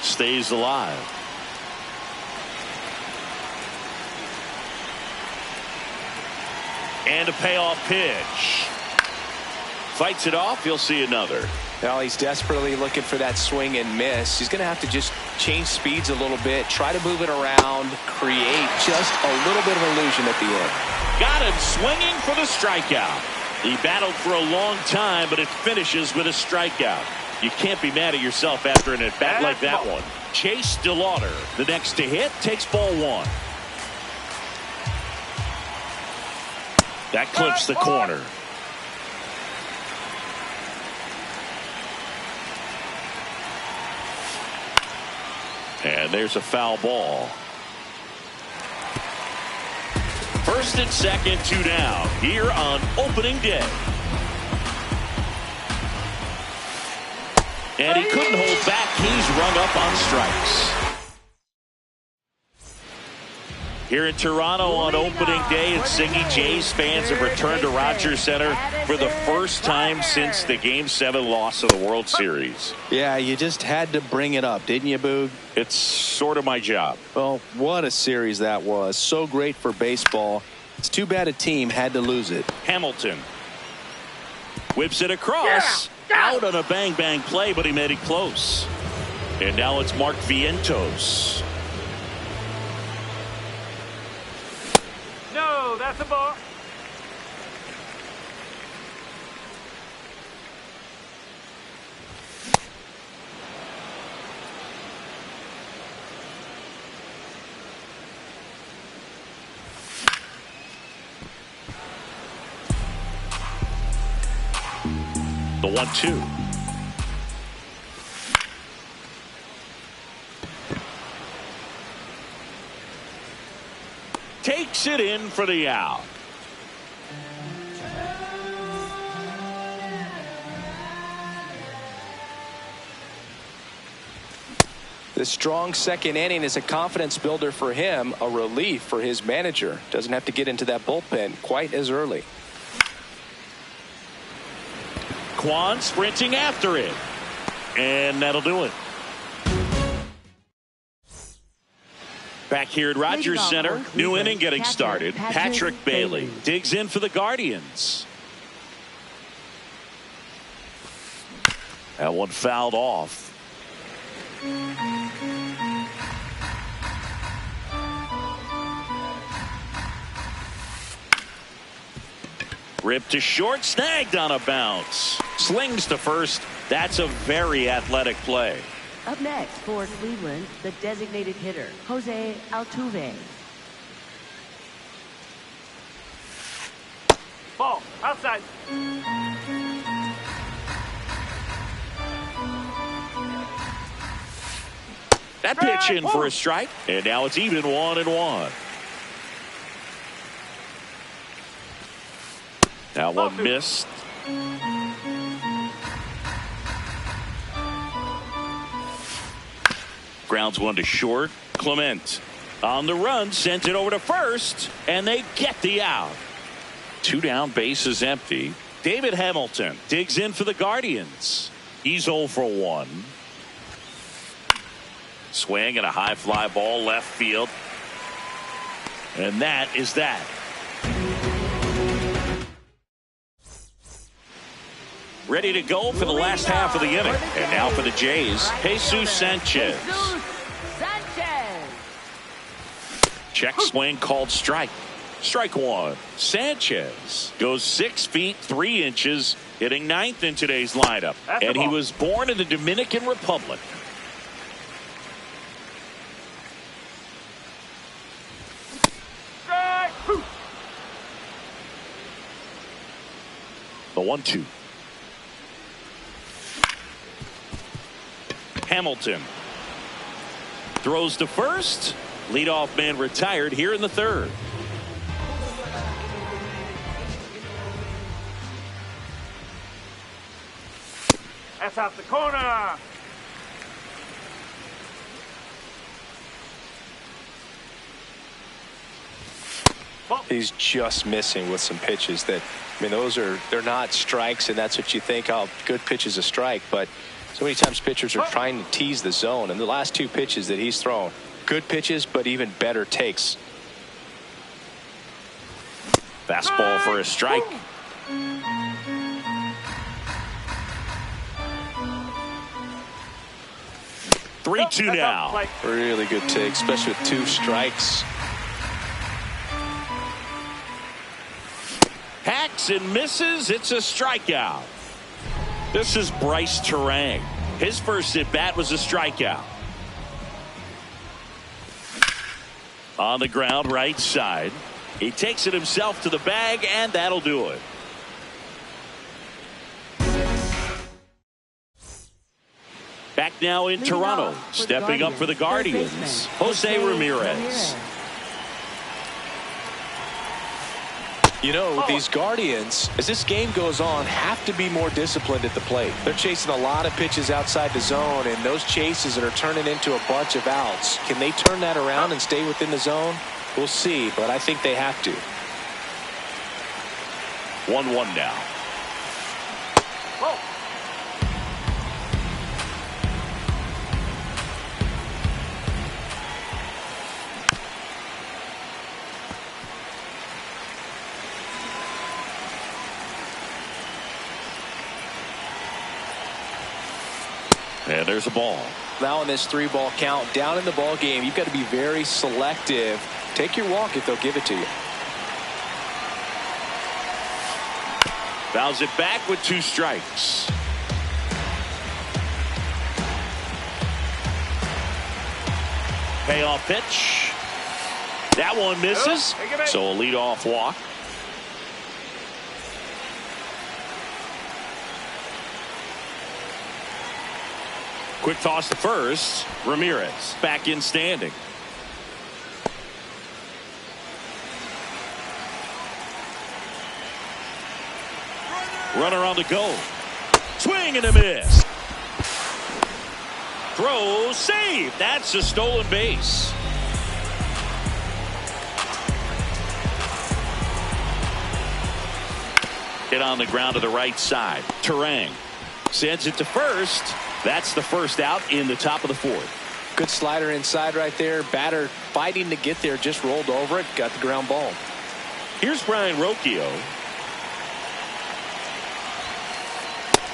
Stays alive. And a payoff pitch. Fights it off. You'll see another. Now he's desperately looking for that swing and miss. He's going to have to just change speeds a little bit, try to move it around, create just a little bit of illusion at the end. Got him swinging for the strikeout. He battled for a long time, but it finishes with a strikeout. You can't be mad at yourself after an at-bat like that one. Chase DeLauder, the next to hit, takes ball one. That clips the corner. And there's a foul ball. First and second, 2 down here on opening day. And he couldn't hold back. He's rung up on strikes. Here in Toronto on opening day at Singy, Jays fans have returned to Rogers Center for the first time since the Game 7 loss of the World Series. Yeah, you just had to bring it up, didn't you, Boog? It's sort of my job. Well, what a series that was. So great for baseball. It's too bad a team had to lose it. Hamilton whips it across. Out on a bang-bang play, but he made it close. And now it's Mark Vientos. No, that's a ball. The 1-2. Takes it in for the out. The strong second inning is a confidence builder for him, a relief for his manager. Doesn't have to get into that bullpen quite as early. Kwan sprinting after it. And that'll do it. Back here at Rogers Center, new inning getting started. Patrick Bailey digs in for the Guardians. That one fouled off. Ripped to short, snagged on a bounce. Slings to first. That's a very athletic play. Up next for Cleveland, the designated hitter, Jose Altuve. Ball, outside. That pitch in for a strike. And now it's even 1-1. That one missed. Grounds one to short. Clement on the run, sent it over to first, and they get the out. 2 down, base is empty. David Hamilton digs in for the Guardians. He's 0 for 1. Swing and a high fly ball left field. And that is that. Ready to go for the last half of the inning. And now for the Jays, Jesus Sanchez. Check swing called strike. Strike one. Sanchez goes 6 feet 3 inches, hitting 9th in today's lineup. And he was born in the Dominican Republic. The 1-2. Hamilton throws to first. Leadoff man retired here in the third. That's out the corner. He's just missing with some pitches that, I mean, they're not strikes, and that's what you think, oh, good pitch is a strike. But so many times pitchers are trying to tease the zone, and the last two pitches that he's thrown, good pitches, but even better takes. Fastball for a strike. Three, 2 now. Really good take, especially with two strikes. Hacks and misses. It's a strikeout. This is Bryce Terang. His first at bat was a strikeout. On the ground, right side. He takes it himself to the bag, and that'll do it. Back now in Toronto, stepping up for the Guardians, Jose Ramirez. You know, these Guardians, as this game goes on, have to be more disciplined at the plate. They're chasing a lot of pitches outside the zone, and those chases that are turning into a bunch of outs, can they turn that around and stay within the zone? We'll see, but I think they have to. 1-1 now. And there's a ball. Now in this 3-ball count, down in the ball game, you've got to be very selective. Take your walk if they'll give it to you. Fouls it back with 2 strikes. Payoff pitch. That one misses. So a leadoff walk. Quick toss to first. Ramirez back in standing. Runner on the go. Swing and a miss. Throw, save. That's a stolen base. Hit on the ground to the right side. Terang sends it to first. That's the first out in the top of the 4th. Good slider inside right there. Batter fighting to get there, just rolled over it, got the ground ball. Here's Brian Rocchio.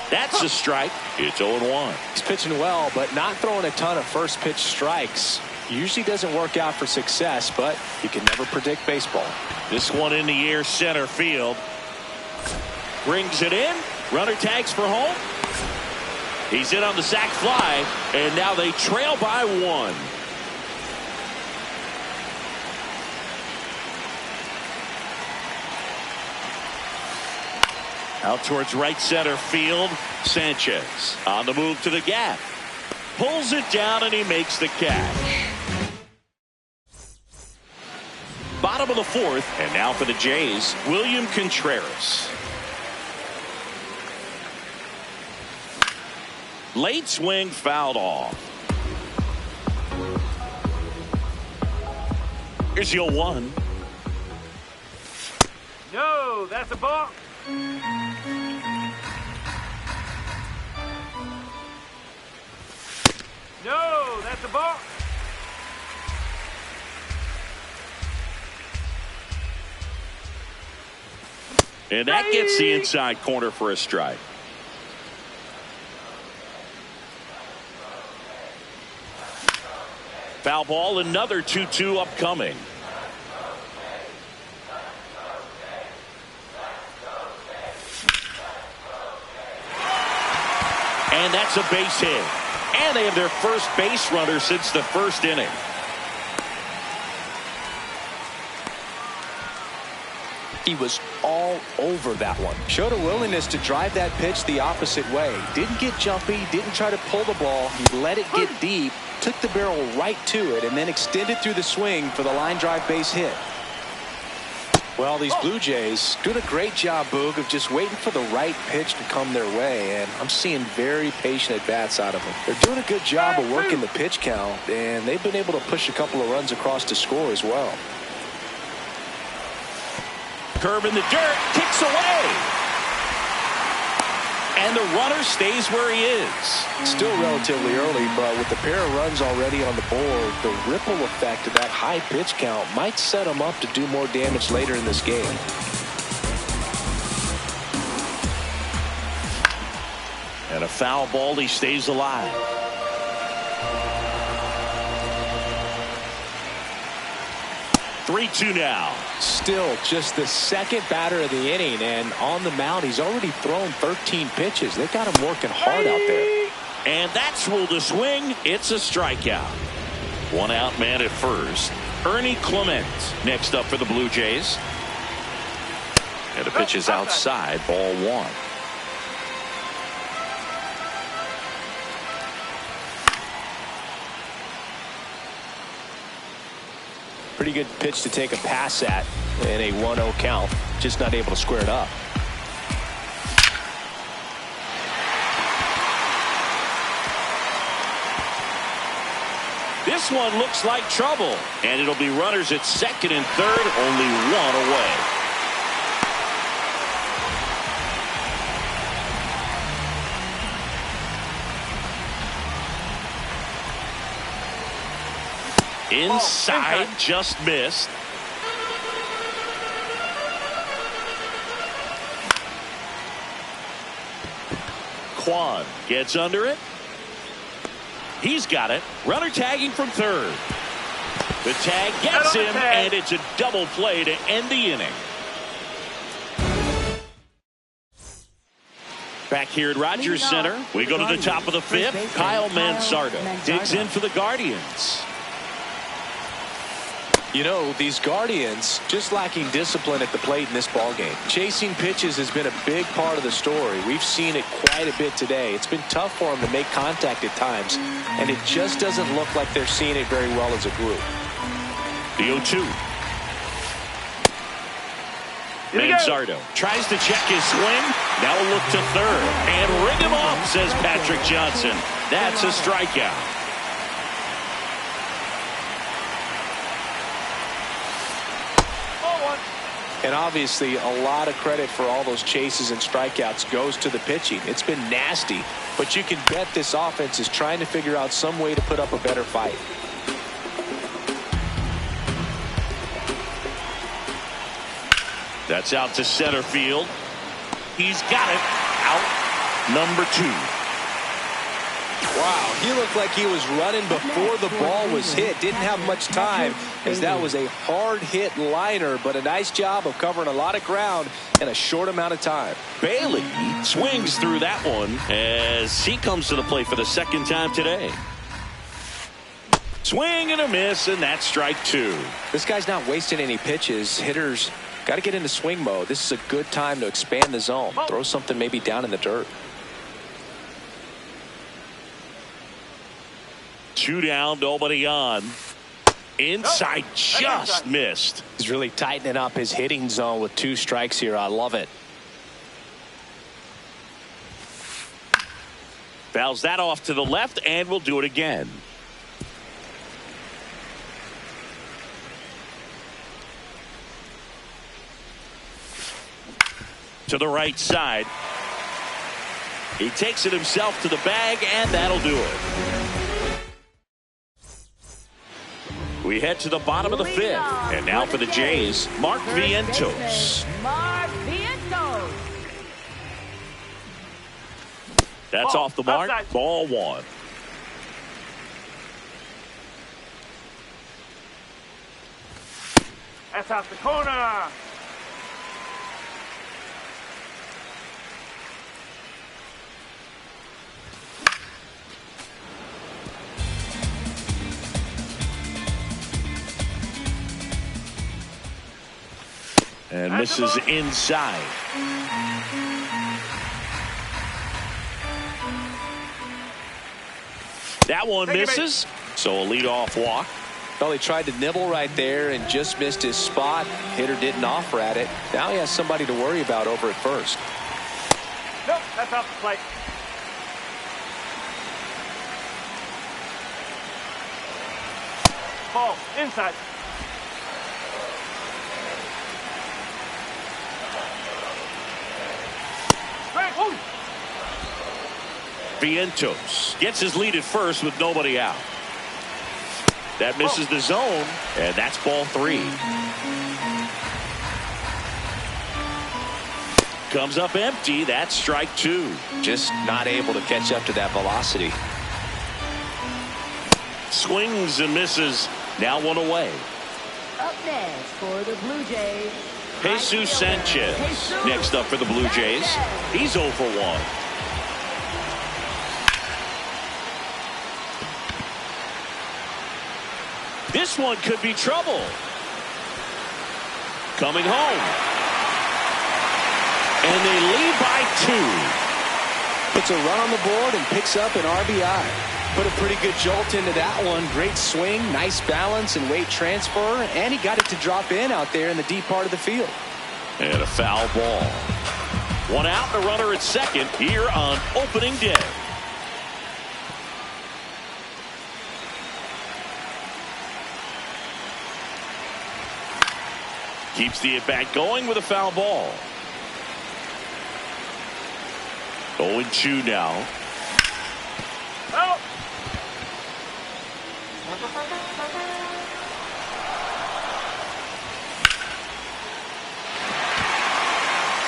That's a strike. It's 0-1. He's pitching well, but not throwing a ton of first pitch strikes. Usually doesn't work out for success, but you can never predict baseball. This one in the air, center field. Brings it in. Runner tags for home. He's in on the sac fly, and now they trail by 1. Out towards right center field. Sanchez on the move to the gap. Pulls it down, and he makes the catch. Bottom of the 4th, and now for the Jays, William Contreras. Late swing fouled off. Here's the 0-1. No, that's a ball. No, that's a ball. And that gets the inside corner for a strike. Foul ball, another 2-2 upcoming. And that's a base hit. And they have their first base runner since the first inning. He was all over that one. Showed a willingness to drive that pitch the opposite way. Didn't get jumpy, didn't try to pull the ball. He let it get deep, took the barrel right to it, and then extended through the swing for the line drive base hit. Well, these Blue Jays doing a great job, Boog, of just waiting for the right pitch to come their way, and I'm seeing very patient at-bats out of them. They're doing a good job of working the pitch count, and they've been able to push a couple of runs across to score as well. Curve in the dirt, kicks away. And the runner stays where he is. Still relatively early, but with the pair of runs already on the board, the ripple effect of that high pitch count might set him up to do more damage later in this game. And a foul ball, he stays alive. (3-2) now. Still just the second batter of the inning, and on the mound he's already thrown 13 pitches. They got him working hard out there. And that's ruled a swing. It's a strikeout. One out man at first. Ernie Clement next up for the Blue Jays. And the pitch is outside, ball one. Pretty good pitch to take a pass at in a 1-0 count. Just not able to square it up. This one looks like trouble. And it'll be runners at second and third, only one away. Inside, just missed. Quan gets under it. He's got it. Runner tagging from third. The tag gets him, and it's a double play to end the inning. Back here at Rogers Center, we go to the top of the fifth. Kyle Manzardo digs in for the Guardians. You know, these Guardians just lacking discipline at the plate in this ballgame. Chasing pitches has been a big part of the story. We've seen it quite a bit today. It's been tough for them to make contact at times, and it just doesn't look like they're seeing it very well as a group. The 0-2. Manzardo tries to check his swing. Now a look to third. And ring him up, says Patrick Johnson. That's a strikeout. And obviously a lot of credit for all those chases and strikeouts goes to the pitching. It's been nasty, but you can bet this offense is trying to figure out some way to put up a better fight. That's out to center field. He's got it. Out number 2. Wow, he looked like he was running before the ball was hit. Didn't have much time, as that was a hard hit liner, but a nice job of covering a lot of ground in a short amount of time. Bailey swings through that one as he comes to the plate for the second time today. Swing and a miss, and that's strike 2. This guy's not wasting any pitches. Hitters got to get into swing mode. This is a good time to expand the zone. Throw something maybe down in the dirt. 2 down, nobody on. Inside, just missed. He's really tightening up his hitting zone with 2 strikes here. I love it. Fouls that off to the left, and we'll do it again. To the right side. He takes it himself to the bag, and that'll do it. We head to the bottom of the 5th. And now for the Jays, Mark Vientos. Mark Vientos. That's off the mark. Ball 1. That's out the corner. And Misses inside. That one misses. So a leadoff walk. Well, he tried to nibble right there and just missed his spot. Hitter didn't offer at it. Now he has somebody to worry about over at first. Nope, that's off the plate. Ball, inside. Vientos gets his lead at first with nobody out. That misses the zone, and that's ball 3. Comes up empty. That's strike 2. Just not able to catch up to that velocity. Swings and misses. Now 1 away. Up next for the Blue Jays, Jesus Sanchez next up for the Blue Jays. He's 0 for 1. This one could be trouble. Coming home. And they lead by 2. Puts a run on the board and picks up an RBI. Put a pretty good jolt into that one. Great swing, nice balance and weight transfer, and he got it to drop in out there in the deep part of the field. And a foul ball. 1 out, the runner at second here on opening day. Keeps the at-bat going with a foul ball. 0-2 now. Out.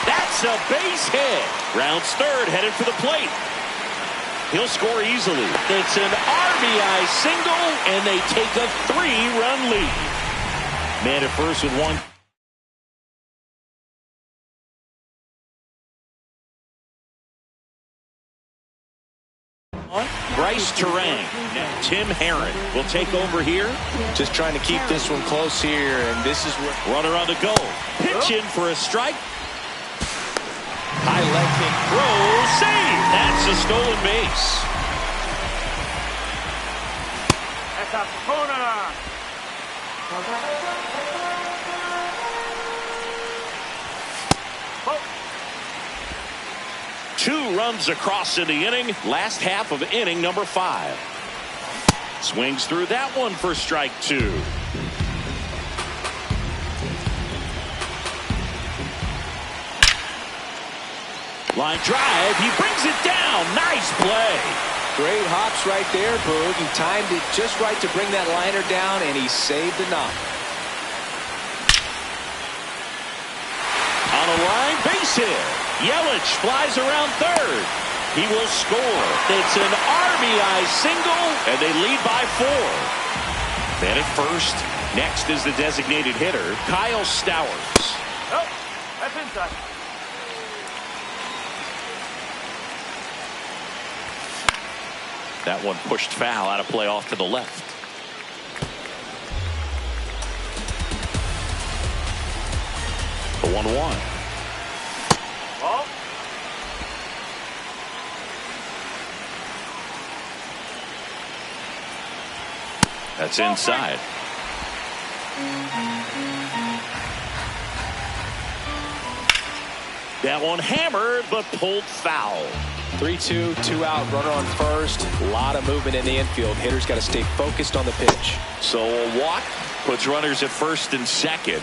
That's a base hit. Rounds third, headed for the plate. He'll score easily. It's an RBI single, and they take a 3-run lead. Man at first with 1. Bryce Terang. Tim Herron will take over here. Just trying to keep this one close here, and this is where Runner on the go. Pitch in for a strike. High leg kick throw. Save. That's a stolen base. That's off the corner. 2 runs across in the inning. Last half of inning number 5. Swings through that one for strike 2. Line drive. He brings it down. Nice play. great hops right there, Boog. He timed it just right to bring that liner down, and he saved the knock. On a line base hit. Yelich flies around third. He will score. It's an RBI single, and they lead by 4. Then at first, next is the designated hitter, Kyle Stowers. Oh, that's inside. That one pushed foul, out of play off to the left. The 1-1. Ball. That's inside. That one hammered, but pulled foul. 3-2, 2 out, runner on first. A lot of movement in the infield. Hitter's got to stay focused on the pitch. So a walk puts runners at first and second.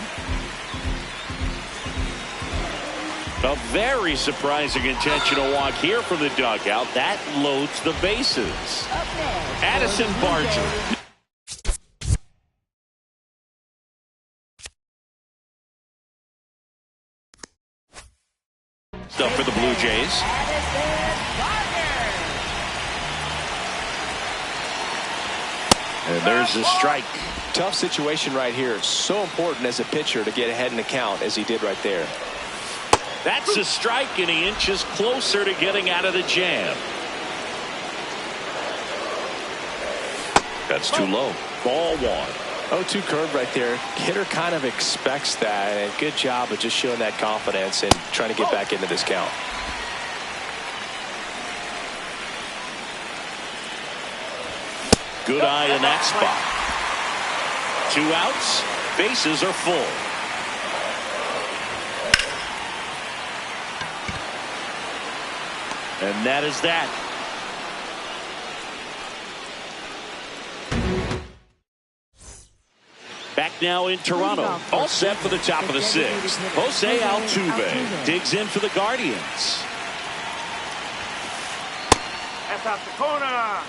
A very surprising intentional walk here from the dugout. That loads the bases. Addison Barger. Stuff for the Blue Jays. And there's a strike. Tough situation right here. So important as a pitcher to get ahead in the count as he did right there. That's a strike, and he inches closer to getting out of the jam. That's too low. Ball 1. 0-2 curve right there. Hitter kind of expects that, and good job of just showing that confidence and trying to get back into this count. Good eye in that spot. 2 outs, bases are full. And that is that. Back now in Toronto, all set for the top of the 6th. Jose Altuve digs in for the Guardians. That's out the corner.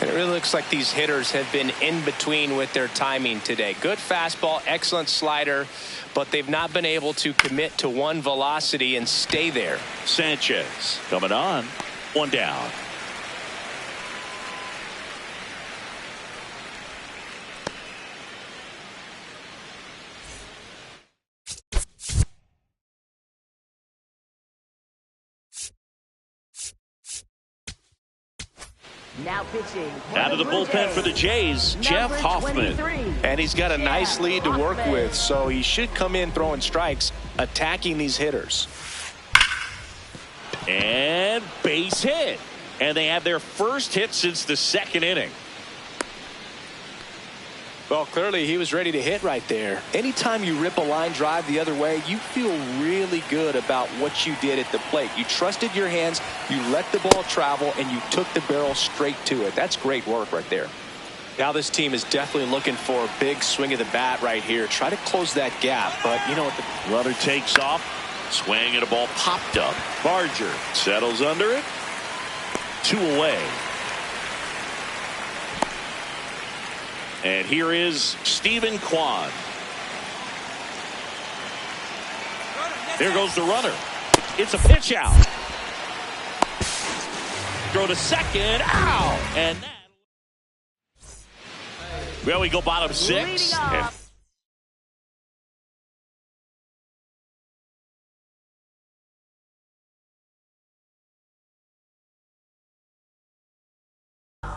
And it really looks like these hitters have been in between with their timing today. Good fastball, excellent slider, but they've not been able to commit to one velocity and stay there. Sanchez coming on. 1 down. Now pitching. Out of the bullpen for the Jays, Jeff Hoffman. And he's got a nice lead to work with, so he should come in throwing strikes, attacking these hitters. And base hit. And they have their first hit since the 2nd inning. Well, clearly he was ready to hit right there. Anytime you rip a line drive the other way, you feel really good about what you did at the plate. You trusted your hands, you let the ball travel, and you took the barrel straight to it. That's great work right there. Now this team is definitely looking for a big swing of the bat right here. Try to close that gap, but you know what? The runner takes off. Swing and a ball popped up. Barger settles under it. 2 away. And here is Stephen Kwan. There goes the runner. It's a pitch out. Throw to second. Ow! And that. Well, we go bottom 6. And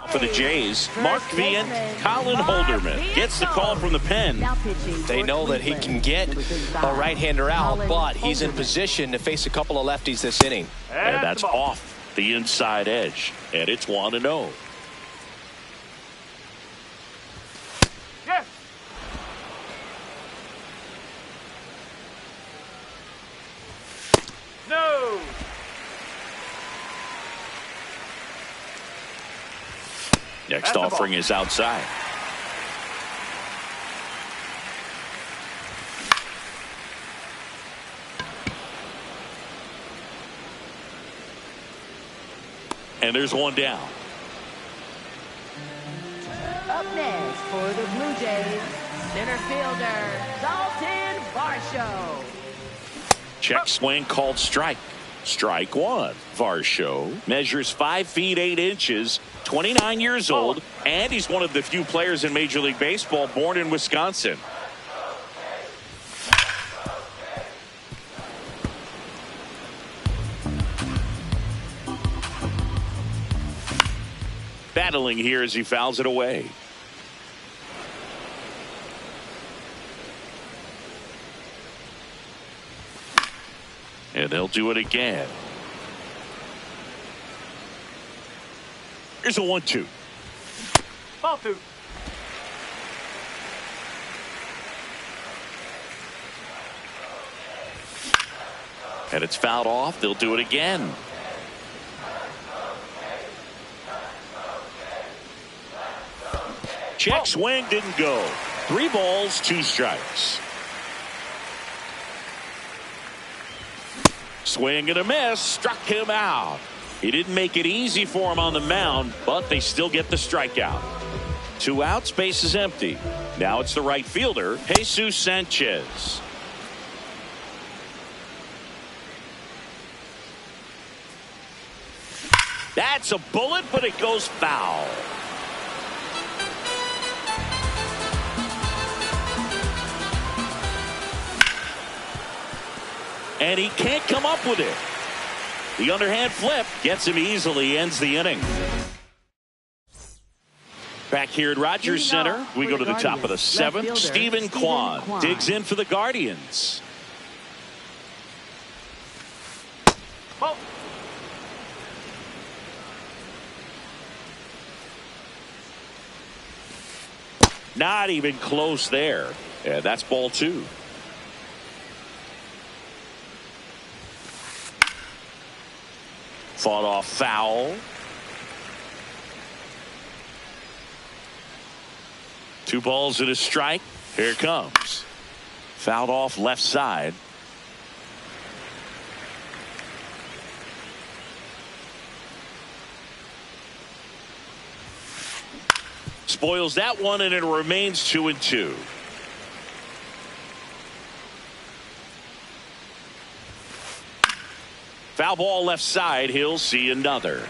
for the Jays, Mark Vian, Colin Holderman gets the call from the pen. They know that he can get a right-hander out, but he's in position to face a couple of lefties this inning. And that's off the inside edge. And it's 1-0. Yes. No. Next offering is outside. And there's 1 down. Up next for the Blue Jays, center fielder Dalton Varsho. Check swing called strike. Strike 1. Varsho measures 5 feet 8 inches, 29 years old, and he's one of the few players in Major League Baseball born in Wisconsin. Battling here as he fouls it away. And they'll do it again. Here's a 1-2. Ball 2. And it's fouled off. They'll do it again. Check swing didn't go. 3 balls, 2 strikes. Swing and a miss, struck him out. He didn't make it easy for him on the mound, but they still get the strikeout. 2 outs, base is empty. Now it's the right fielder, Jesus Sanchez. That's a bullet, but it goes foul. And he can't come up with it. The underhand flip gets him easily, ends the inning. Back here at Rogers Center, we go to the top of the seventh. Stephen Kwan digs in for the Guardians. Not even close there. Yeah, that's ball 2. Fought off foul. 2 balls and a strike. Here it comes. Fouled off left side. Spoils that one, and it remains 2-2. Foul ball left side. He'll see another.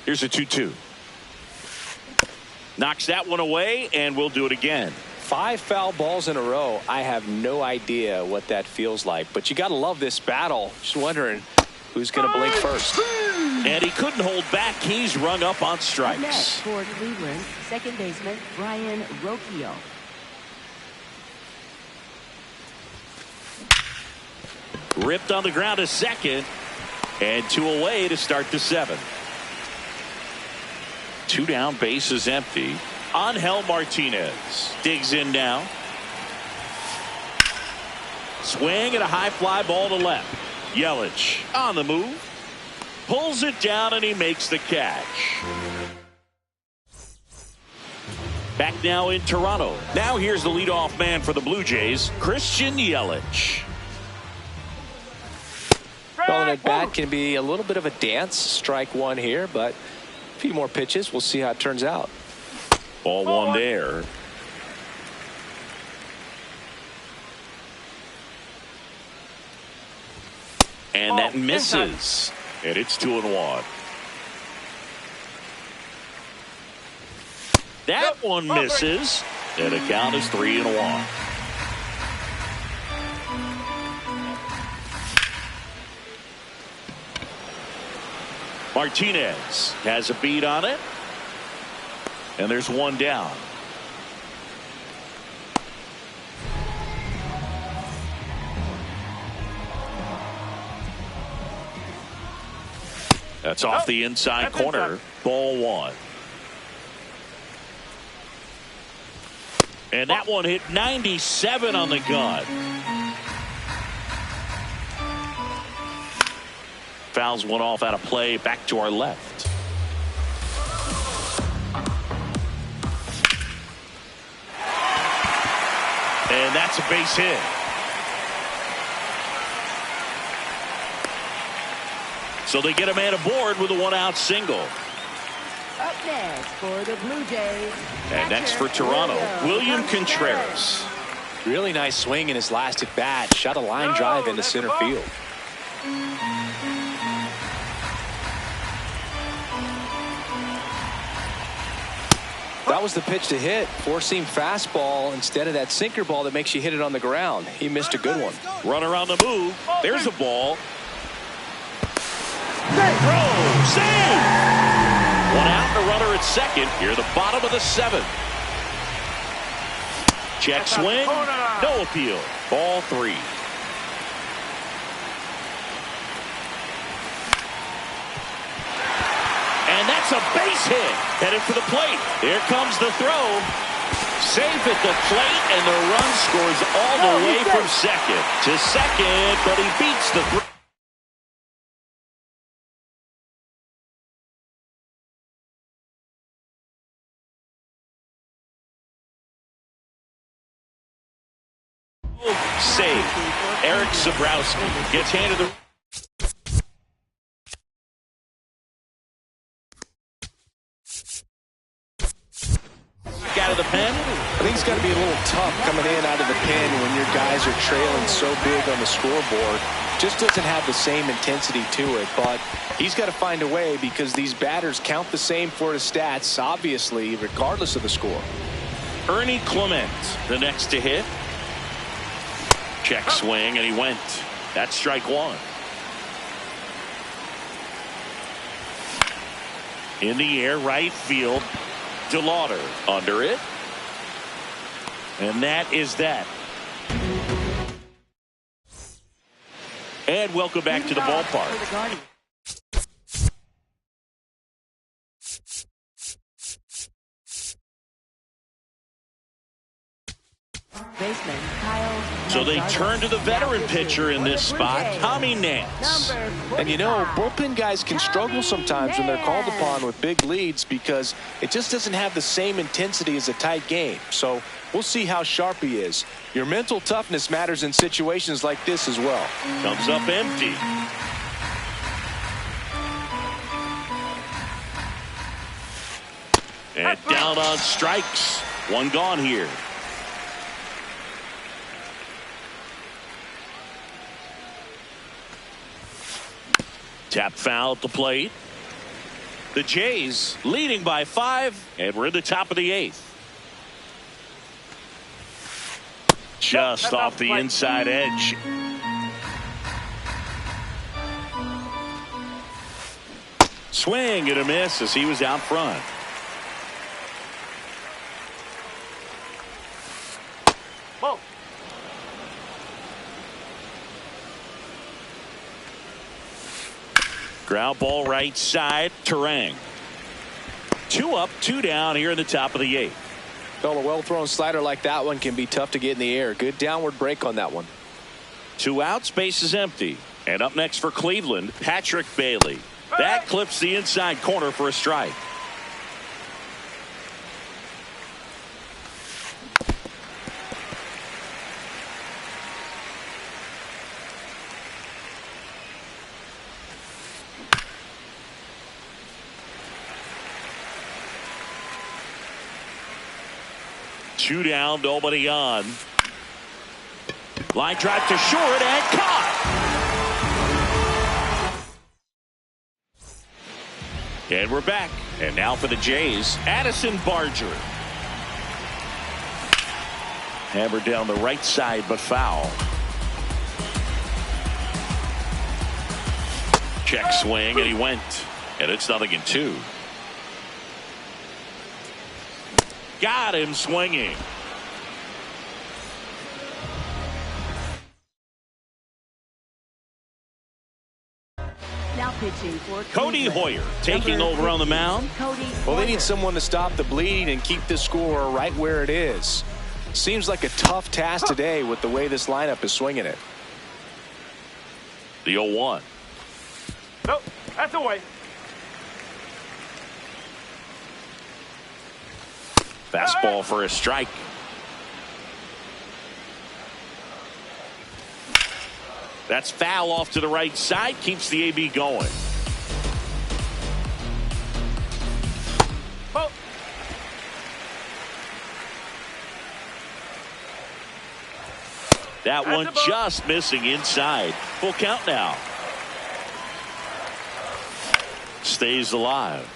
Here's a 2-2. Knocks that one away, and we'll do it again. 5 foul balls in a row. I have no idea what that feels like, but you got to love this battle. Just wondering who's going to blink first. And he couldn't hold back. He's rung up on strikes. Next for Cleveland, second baseman Brian Rocchio. Ripped on the ground to second, and 2 away to start the 7th. 2 down, base is empty. Angel Martinez digs in now. Swing and a high fly ball to left. Yelich on the move. Pulls it down, and he makes the catch. Back now in Toronto. Now here's the leadoff man for the Blue Jays, Christian Yelich. Calling it bat can be a little bit of a dance. Strike 1 here, but a few more pitches. We'll see how it turns out. Ball 1 there. And that misses. And it's 2-1. That one misses. And the count is 3-1. Martinez has a beat on it. And there's 1 down. That's off the inside corner. Ball 1. And that one hit 97 on the gun. Fouls one off out of play. Back to our left. And that's a base hit. So they get a man aboard with a 1-out single. Up next for the Blue Jays. And next for Toronto, William Contreras. Really nice swing in his last at bat. Shot a line drive into center field. That was the pitch to hit. 4-seam fastball instead of that sinker ball that makes you hit it on the ground. He missed a good one. Run around the move. There's a ball. Throw. Save. 1 out, and a runner at second. Here at the bottom of the 7th. Check swing. No appeal. Ball 3. And that's a base hit. Headed for the plate. Here comes the throw. Safe at the plate, and the run scores all the way from second to second, but he beats the throw. Save. Eric Zabrowski gets handed the out of the pen. I think it's got to be a little tough coming in out of the pen when your guys are trailing so big on the scoreboard. Just doesn't have the same intensity to it, but he's got to find a way because these batters count the same for his stats, obviously, regardless of the score. Ernie Clement, the next to hit. Check swing, and he went. That's strike one. In the air, right field. DeLauder under it. And that is that. And welcome back to the ballpark. So they turn to the veteran pitcher in this spot, Tommy Nance. And you know, bullpen guys can struggle sometimes when they're called upon with big leads because it just doesn't have the same intensity as a tight game. So we'll see how sharp he is. Your mental toughness matters in situations like this as well. Comes up empty. And down on strikes. One gone here. Tap foul at the plate. The Jays leading by 5, and we're in the top of the 8th. Just off the inside edge. Swing and a miss as he was out front. Whoa. Ground ball right side. Terang. 2 up, 2 down here in the top of the 8th. Well, a well-thrown slider like that one can be tough to get in the air. Good downward break on that one. 2 outs, base is empty. And up next for Cleveland, Patrick Bailey. That clips the inside corner for a strike. Two down, nobody on. Line drive to short and caught. And we're back. And now for the Jays, Addison Barger. Hammered down the right side, but foul. Check swing, and he went. And it's 0-2. Got him swinging. Now pitching for Cody Hoyer taking over on the mound. Well, they need someone to stop the bleeding and keep the score right where it is. Seems like a tough task today with the way this lineup is swinging it. The 0-1. Nope, that's away. Fastball for a strike. That's foul off to the right side. Keeps the AB going. Oh. That one just missing inside. Full count now. Stays alive.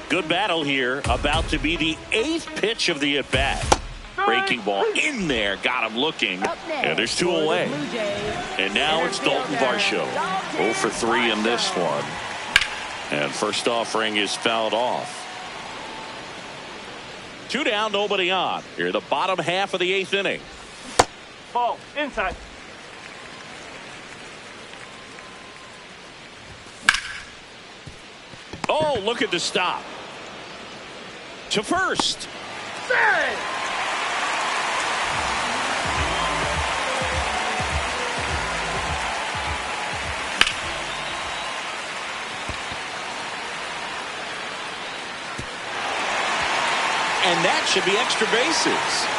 Good battle here. About to be the 8th pitch of the at-bat. Breaking ball in there. Got him looking. And there's 2 away. And now it's Dalton Varsho. 0 for 3 in this one. And first offering is fouled off. 2 down, nobody on. Here, the bottom half of the 8th inning. Ball inside. Oh, look at the stop. To first. Save! And that should be extra bases.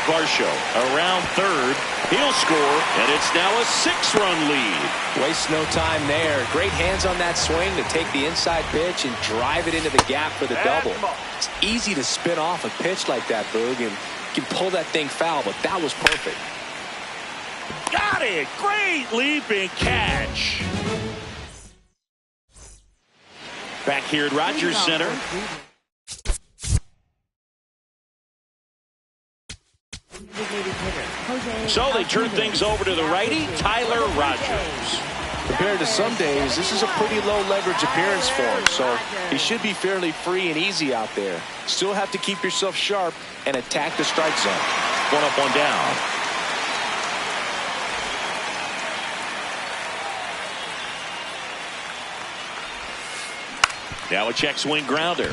Varsho around third. He'll score, and it's now a 6-run lead. Waste no time there. Great hands on that swing to take the inside pitch and drive it into the gap for the double. It's easy to spin off a pitch like that, Boog, and you can pull that thing foul, but that was perfect. Got it. Great leaping catch. Back here at Rogers So they turn things over to the righty, Tyler Rogers. Compared to some days, this is a pretty low leverage appearance for him, so he should be fairly free and easy out there. Still have to keep yourself sharp and attack the strike zone. One up, one down. Now a check swing grounder.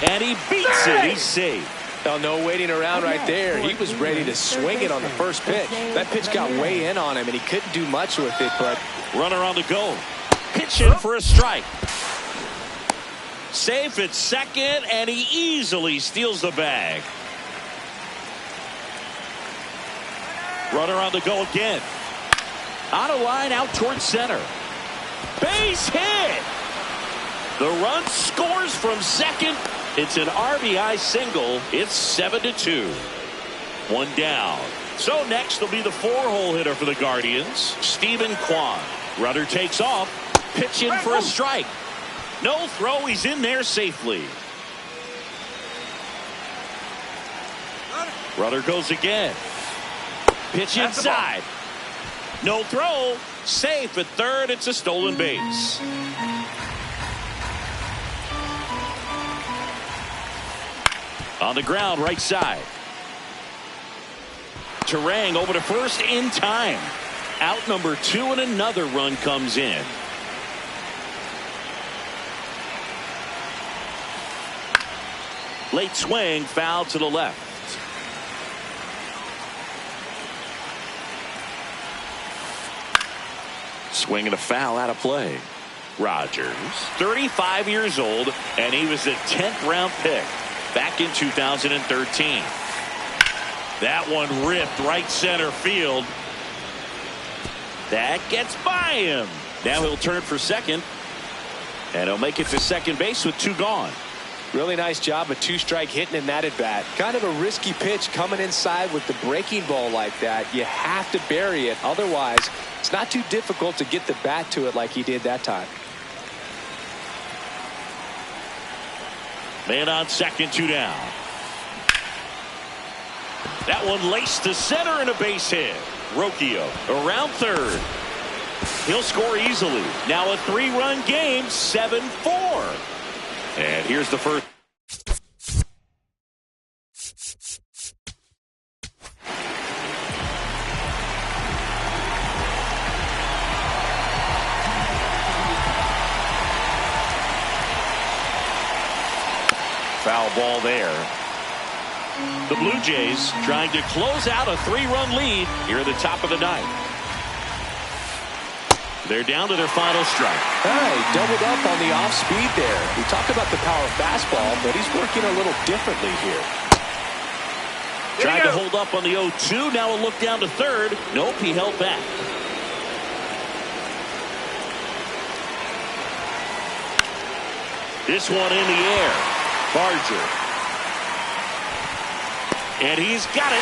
And he beats it. He's safe. Oh, no waiting around right there. He was ready to swing it on the first pitch. That pitch got way in on him, and he couldn't do much with it, but... Runner on the go. Pitch in for a strike. Safe at second, and he easily steals the bag. Runner on the go again. On a line out towards center. Base hit. The run scores from second. It's an RBI single. It's 7-2. One down. So next will be the 4-hole hitter for the Guardians, Stephen Kwan. Runner takes off. Pitch in for a strike. No throw. He's in there safely. Runner goes again. Pitch inside. No throw. Safe at third. It's a stolen base. On the ground, right side. Terang over to first in time. Out number 2, and another run comes in. Late swing, foul to the left. Swing and a foul out of play. Rogers, 35 years old, and he was a 10th round pick back in 2013. That one ripped right center field. That gets by him. Now he'll turn for second, and he'll make it to second base with 2 gone. Really nice job of 2-strike hitting in that at bat. Kind of a risky pitch coming inside with the breaking ball like that. You have to bury it. Otherwise, it's not too difficult to get the bat to it like he did that time. Man on second, 2 down. That one laced to center and a base hit. Rocchio around third. He'll score easily. Now a 3-run game, 7-4. And here's the first. Foul ball there. The Blue Jays trying to close out a 3-run lead here at the top of the 9th. They're down to their final strike. Hey, doubled up on the off speed there. We talk about the power fastball, but he's working a little differently here. Tried to hold up on the 0-2. Now a look down to third. Nope, he held back. This one in the air. Barger. And he's got it.